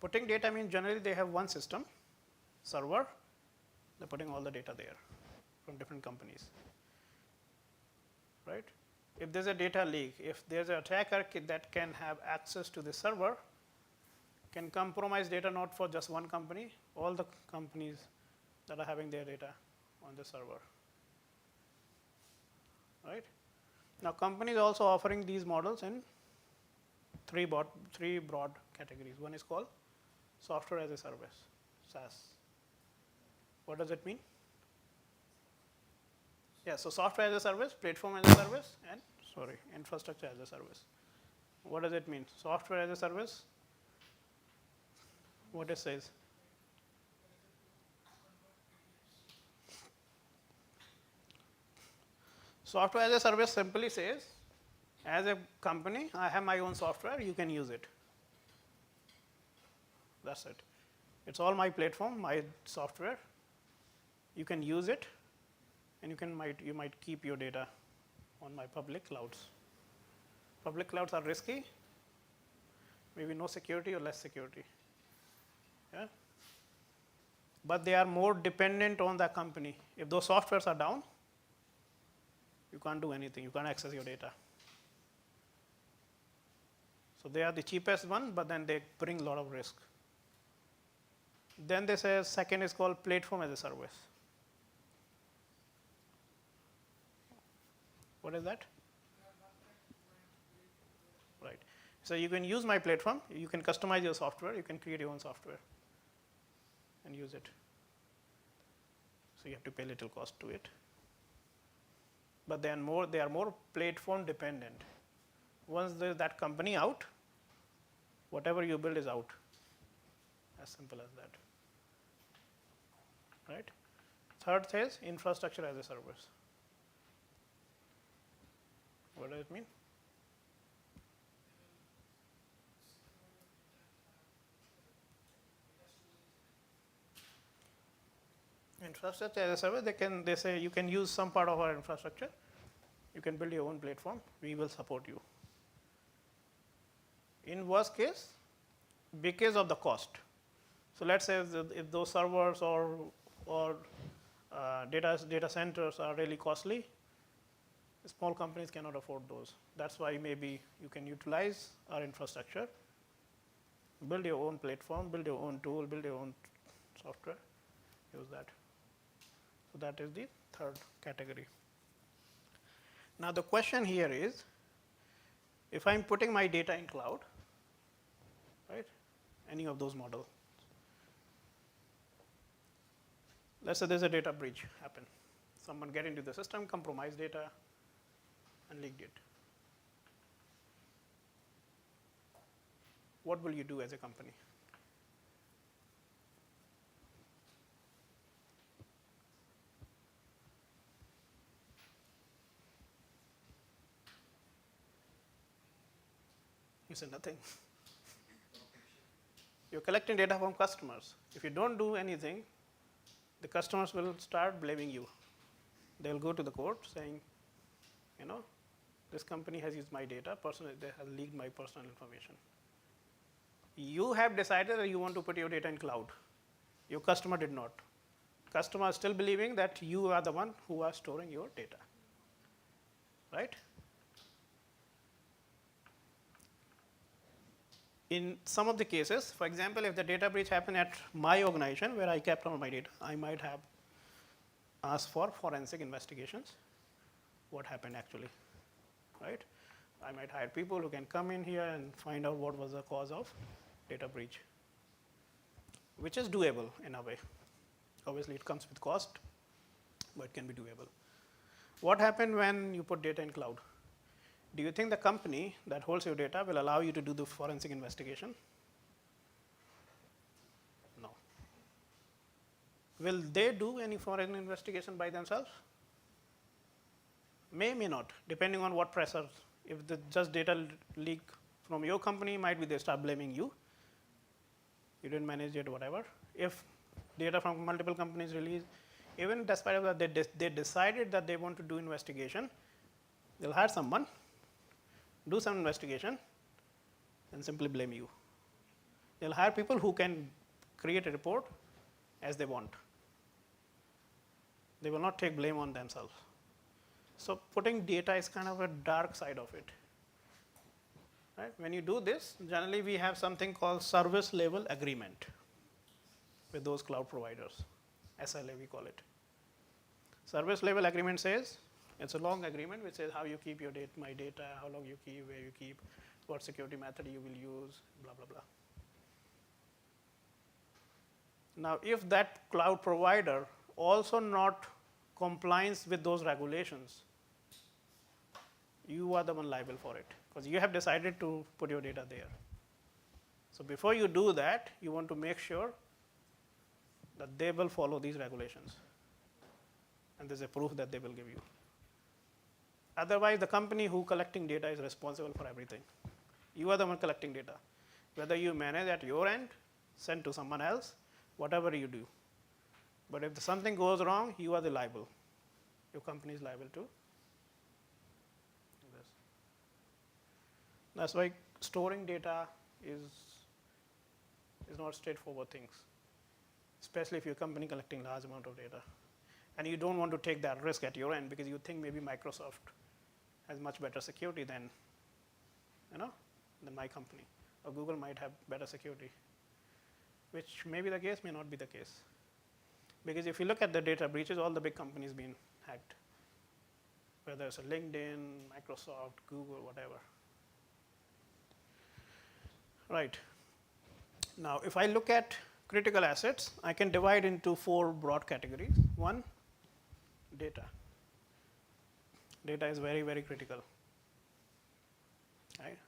Speaker 1: Putting data means generally they have one system, server, they're putting all the data there from different companies, right? If there's a data leak, if there's an attacker that can have access to the server, can compromise data not for just one company, all the companies that are having their data on the server, right? Now, companies are also offering these models in three broad categories. One is called software as a service, SaaS. What does it mean? Yeah, so software as a service, platform as a service, and infrastructure as a service. What does it mean? Software as a service, what it says? Software as a service simply says, as a company, I have my own software, you can use it. That's it. It's all my platform, my software. You can use it, and you might keep your data on my public clouds. Public clouds are risky, maybe no security or less security. Yeah? But they are more dependent on the company. If those softwares are down, you can't do anything, you can't access your data. So they are the cheapest one, but then they bring a lot of risk. Then they say second is called platform as a service. What is that? Right. So you can use my platform, you can customize your software, you can create your own software and use it. So you have to pay little cost to it. But they are more platform dependent. Once there's that company out, whatever you build is out. As simple as that. Right? Third says infrastructure as a service. What does it mean? Infrastructure as a service, they say you can use some part of our infrastructure. You can build your own platform. We will support you. In worst case, because of the cost. So let's say if those servers or Data centers are really costly. Small companies cannot afford those. That's why maybe you can utilize our infrastructure, build your own platform, build your own tool, build your own software, use that. So that is the third category. Now the question here is, if I'm putting my data in cloud, right, any of those models, let's say there's a data breach happen. Someone get into the system, compromise data, and leaked it. What will you do as a company? You say nothing. You're collecting data from customers. If you don't do anything, the customers will start blaming you. They'll go to the court saying, this company has used my data, they have leaked my personal information. You have decided that you want to put your data in cloud. Your customer did not. Customer is still believing that you are the one who are storing your data, right? In some of the cases, for example, if the data breach happened at my organization where I kept all my data, I might have asked for forensic investigations. What happened actually, right? I might hire people who can come in here and find out what was the cause of data breach, which is doable in a way. Obviously, it comes with cost, but it can be doable. What happened when you put data in cloud? Do you think the company that holds your data will allow you to do the forensic investigation? No. Will they do any forensic investigation by themselves? May not, depending on what pressure. If the just data leak from your company, might be they start blaming you. You didn't manage it, whatever. If data from multiple companies release, even despite of that, they decided that they want to do investigation, they'll hire someone, do some investigation, and simply blame you. They'll hire people who can create a report as they want. They will not take blame on themselves. So putting data is kind of a dark side of it. Right? When you do this, generally we have something called service level agreement with those cloud providers. SLA we call it. Service level agreement says, it's a long agreement which says how you keep your data, my data, how long you keep, where you keep, what security method you will use, blah, blah, blah. Now, if that cloud provider also not complies with those regulations, you are the one liable for it because you have decided to put your data there. So before you do that, you want to make sure that they will follow these regulations. And there's a proof that they will give you. Otherwise, the company who collecting data is responsible for everything. You are the one collecting data. Whether you manage at your end, send to someone else, whatever you do. But if something goes wrong, you are the liable. Your company is liable too. That's why storing data is not straightforward things, especially if your company collecting large amount of data. And you don't want to take that risk at your end because you think maybe Microsoft has much better security than my company, or Google might have better security, which may be the case, may not be the case. Because if you look at the data breaches, all the big companies being hacked, whether it's a LinkedIn, Microsoft, Google, whatever. Right. Now, if I look at critical assets, I can divide into 4 broad categories. One, data. Data is very, very critical. Right?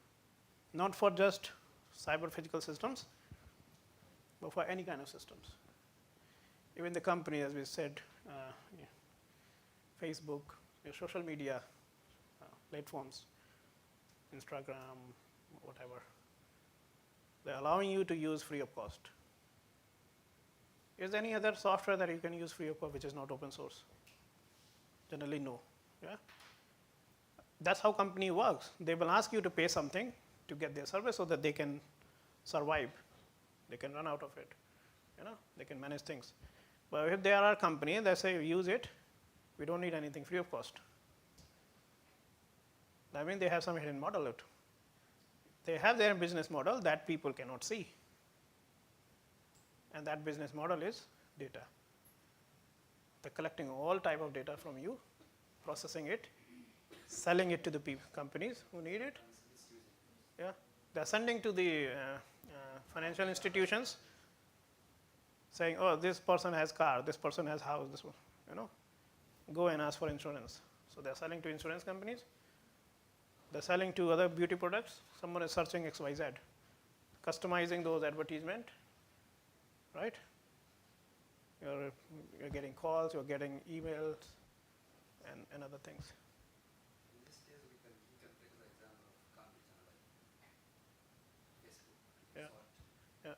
Speaker 1: Not for just cyber physical systems, but for any kind of systems. Even the company, as we said, Facebook, your social media platforms, Instagram, whatever. They're allowing you to use free of cost. Is there any other software that you can use free of cost which is not open source? Generally, no. Yeah? That's how company works. They will ask you to pay something to get their service so that they can survive. They can run out of it. They can manage things. But if there are companies that say use it, we don't need anything free of cost. That means they have some hidden model. They have their business model that people cannot see. And that business model is data. They're collecting all type of data from you, processing it, selling it to the companies who need it. Yeah, they're sending to the financial institutions, saying, "Oh, this person has car, this person has house, this one, go and ask for insurance." So they're selling to insurance companies. They're selling to other beauty products. Someone is searching XYZ, customizing those advertisement, right? You're getting calls, you're getting emails, and other things.
Speaker 2: In this case, we can take the example of Cambridge Analytica, Facebook.
Speaker 1: Yeah. Yeah.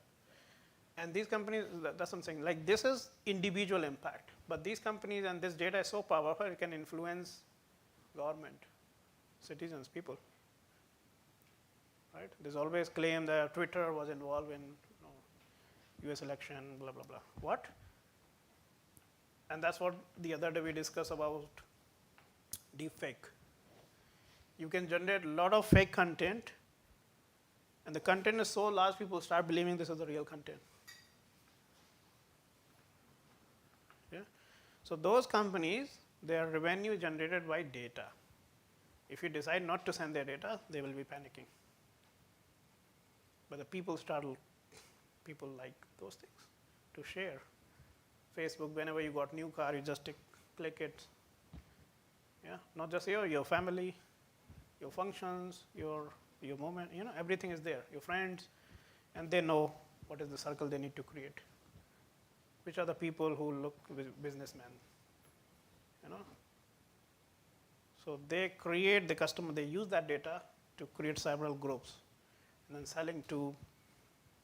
Speaker 1: And these companies, that's what I'm saying, like this is individual impact, but these companies and this data is so powerful, it can influence government, citizens, people. Right? There's always claim that Twitter was involved in US election, blah, blah, blah. What? And that's what the other day we discussed about deepfake. You can generate a lot of fake content, and the content is so large, people start believing this is the real content. Yeah? So those companies, their revenue is generated by data. If you decide not to send their data, they will be panicking. But the people like those things to share. Facebook, whenever you got new car, you just click it. Yeah, not just your family, your functions, your moment, everything is there, your friends, and they know what is the circle they need to create. Which are the people who look businessmen, So they create the customer, they use that data to create several groups, and then selling to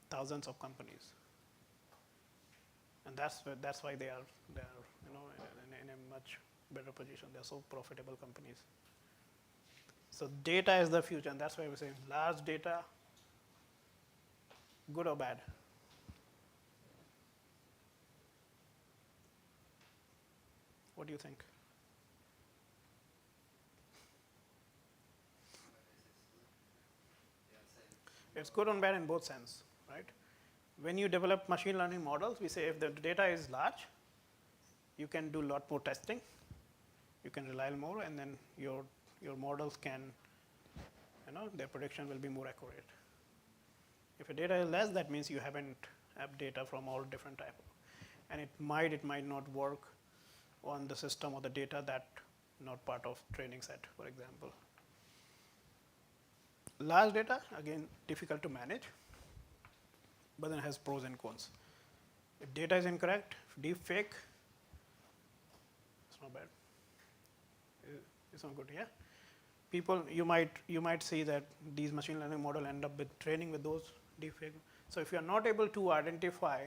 Speaker 1: thousands of companies. And that's why they are in a much better position. They're so profitable companies. So data is the future, and that's why we're saying large data, good or bad. What do you think? It's good and bad in both sense, right? When you develop machine learning models, we say if the data is large, you can do a lot more testing, you can rely more, and then your models can, their prediction will be more accurate. If the data is less, that means you haven't have data from all different type, and it might not work on the system or the data that not part of training set, for example. Large data, again, difficult to manage, but then it has pros and cons. If data is incorrect, deep fake, it's not bad. It's not good, yeah? People, you might see that these machine learning model end up with training with those deep fake. So if you are not able to identify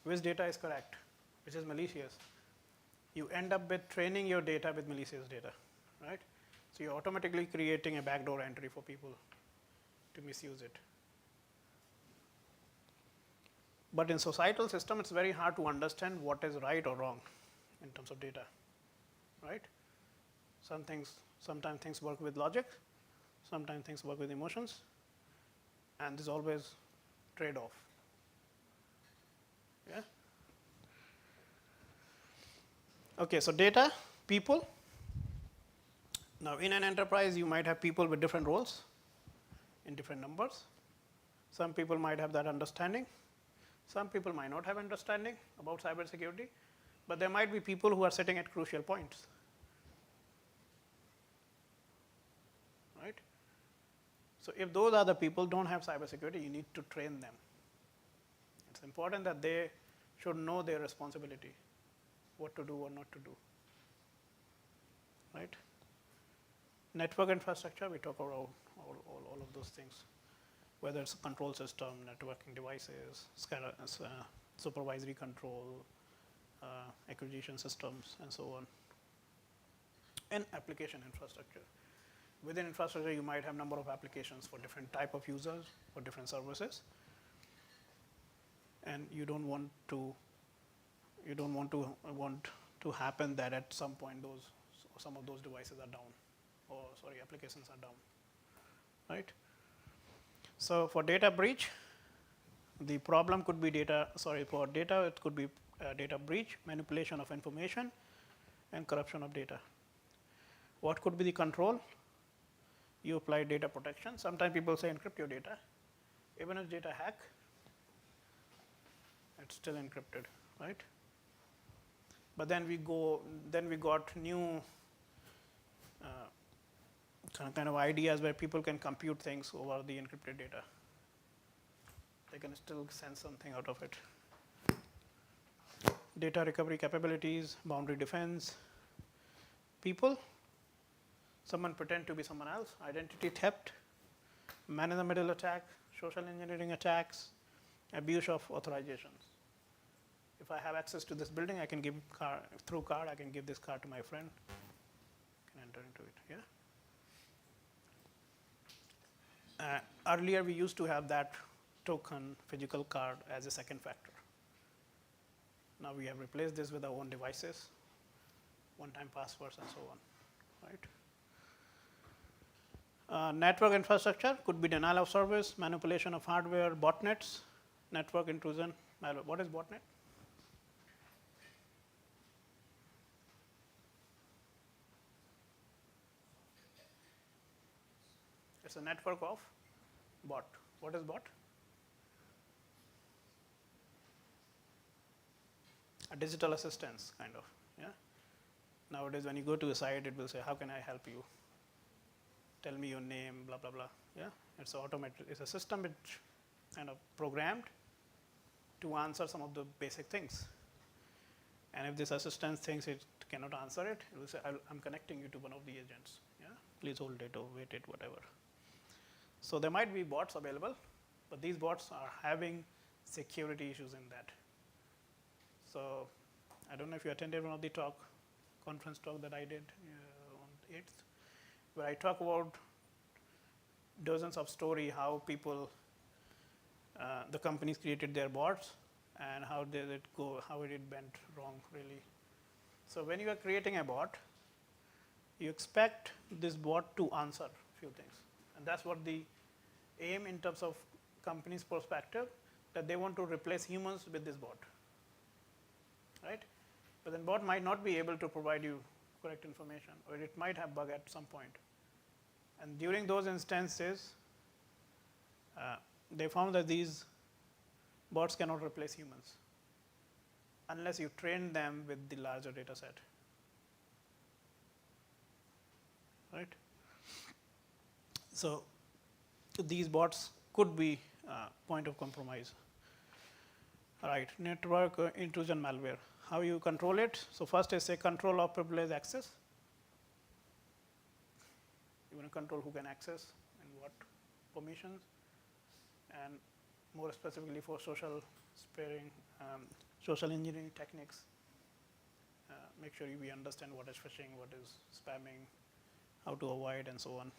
Speaker 1: which data is correct, which is malicious, you end up with training your data with malicious data, right? So you're automatically creating a backdoor entry for people to misuse it. But in societal system, it's very hard to understand what is right or wrong in terms of data, right? Sometimes things work with logic, sometimes things work with emotions, and there's always trade-off. Yeah. Okay, so data, people. Now, in an enterprise, you might have people with different roles in different numbers. Some people might have that understanding. Some people might not have understanding about cybersecurity, but there might be people who are sitting at crucial points. Right? So if those other people don't have cybersecurity, you need to train them. It's important that they should know their responsibility, what to do or not to do. Right? Network infrastructure, we talk about all of those things, whether it's a control system, networking devices, supervisory control, acquisition systems, and so on, and application infrastructure. Within infrastructure, you might have number of applications for different type of users, for different services, and you don't want to You don't want to happen that at some point some of those devices are down, or sorry, applications are down, right? So for data breach, the problem could be for data it could be data breach, manipulation of information, and corruption of data. What could be the control? You apply data protection. Sometimes people say encrypt your data. Even if data hack, it's still encrypted, right? But then we got new kind of ideas where people can compute things over the encrypted data. They can still send something out of it. Data recovery capabilities, boundary defense, people, someone pretend to be someone else, identity theft, man in the middle attack, social engineering attacks, abuse of authorizations. If I have access to this building, I can give through card, I can give this card to my friend, can enter into it, yeah? Earlier we used to have that token physical card as a second factor. Now we have replaced this with our own devices, one-time passwords and so on, right? Network infrastructure could be denial of service, manipulation of hardware, botnets, network intrusion, malware. What is botnet? It's a network of bot. What is bot? A digital assistance, kind of, yeah? Nowadays, when you go to a site, it will say, how can I help you? Tell me your name, blah, blah, blah, yeah? It's automated. It's a system which kind of programmed to answer some of the basic things. And if this assistant thinks it cannot answer it, it will say, I'm connecting you to one of the agents, yeah? Please hold it or wait it, whatever. So there might be bots available, but these bots are having security issues in that. So I don't know if you attended one of the conference talk that I did on 8th, where I talk about dozens of story how people, the companies created their bots and how did it go, how it went wrong really. So when you are creating a bot, you expect this bot to answer a few things. And that's what the aim in terms of company's perspective, that they want to replace humans with this bot, right? But then bot might not be able to provide you correct information, or it might have bug at some point. And during those instances, they found that these bots cannot replace humans unless you train them with the larger data set, right? So these bots could be point of compromise. All right, network intrusion malware. How you control it? So first is say control of privileged access. You want to control who can access and what permissions, and more specifically for social sparing, social engineering techniques. Make sure we understand what is phishing, what is spamming, how to avoid, and so on.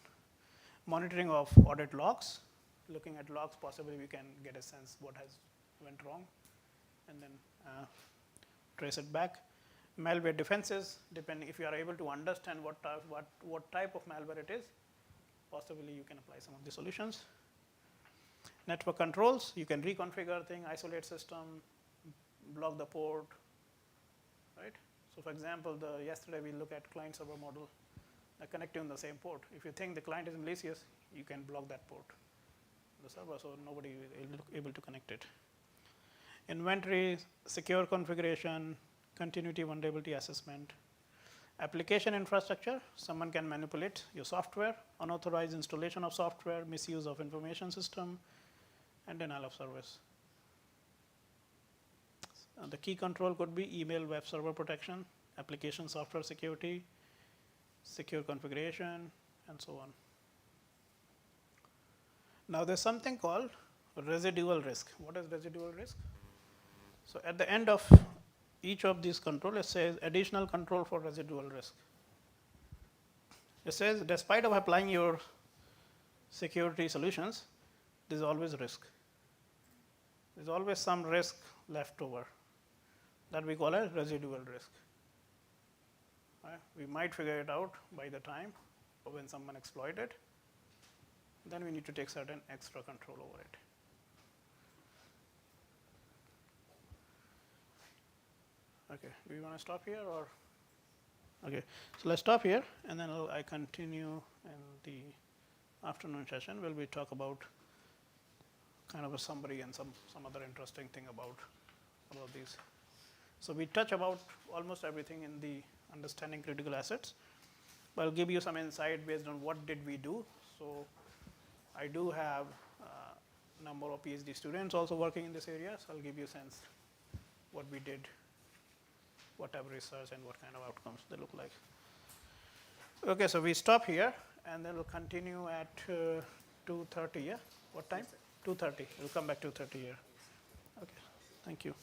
Speaker 1: Monitoring of audit logs. Looking at logs, possibly we can get a sense what has went wrong, and then trace it back. Malware defenses, depending if you are able to understand what type of malware it is, possibly you can apply some of the solutions. Network controls, you can reconfigure thing, isolate system, block the port, right? So for example, yesterday we look at client server model, connecting on the same port. If you think the client is malicious, you can block that port, the server, so nobody is able to connect it. Inventory, secure configuration, continuity vulnerability assessment. Application infrastructure, someone can manipulate your software, unauthorized installation of software, misuse of information system, and denial of service. The key control could be email web server protection, application software security, secure configuration, and so on. Now there's something called residual risk. What is residual risk? So at the end of each of these control, it says additional control for residual risk. It says despite of applying your security solutions, there's always risk. There's always some risk left over. that we call as residual risk. Right? We might figure it out by the time or when someone exploits it. Then we need to take certain extra control over it. Okay, do you want to stop here or? Okay, so let's stop here and then I continue in the afternoon session where we talk about kind of a summary and some other interesting thing about these. So we touch about almost everything in the understanding critical assets, but I'll give you some insight based on what did we do. So I do have a number of PhD students also working in this area, so I'll give you a sense what we did, what type of research and what kind of outcomes they look like. Okay, so we stop here and then we'll continue at 2:30, yeah? What time? 2:30. We'll come back 2:30 here. Okay, thank you.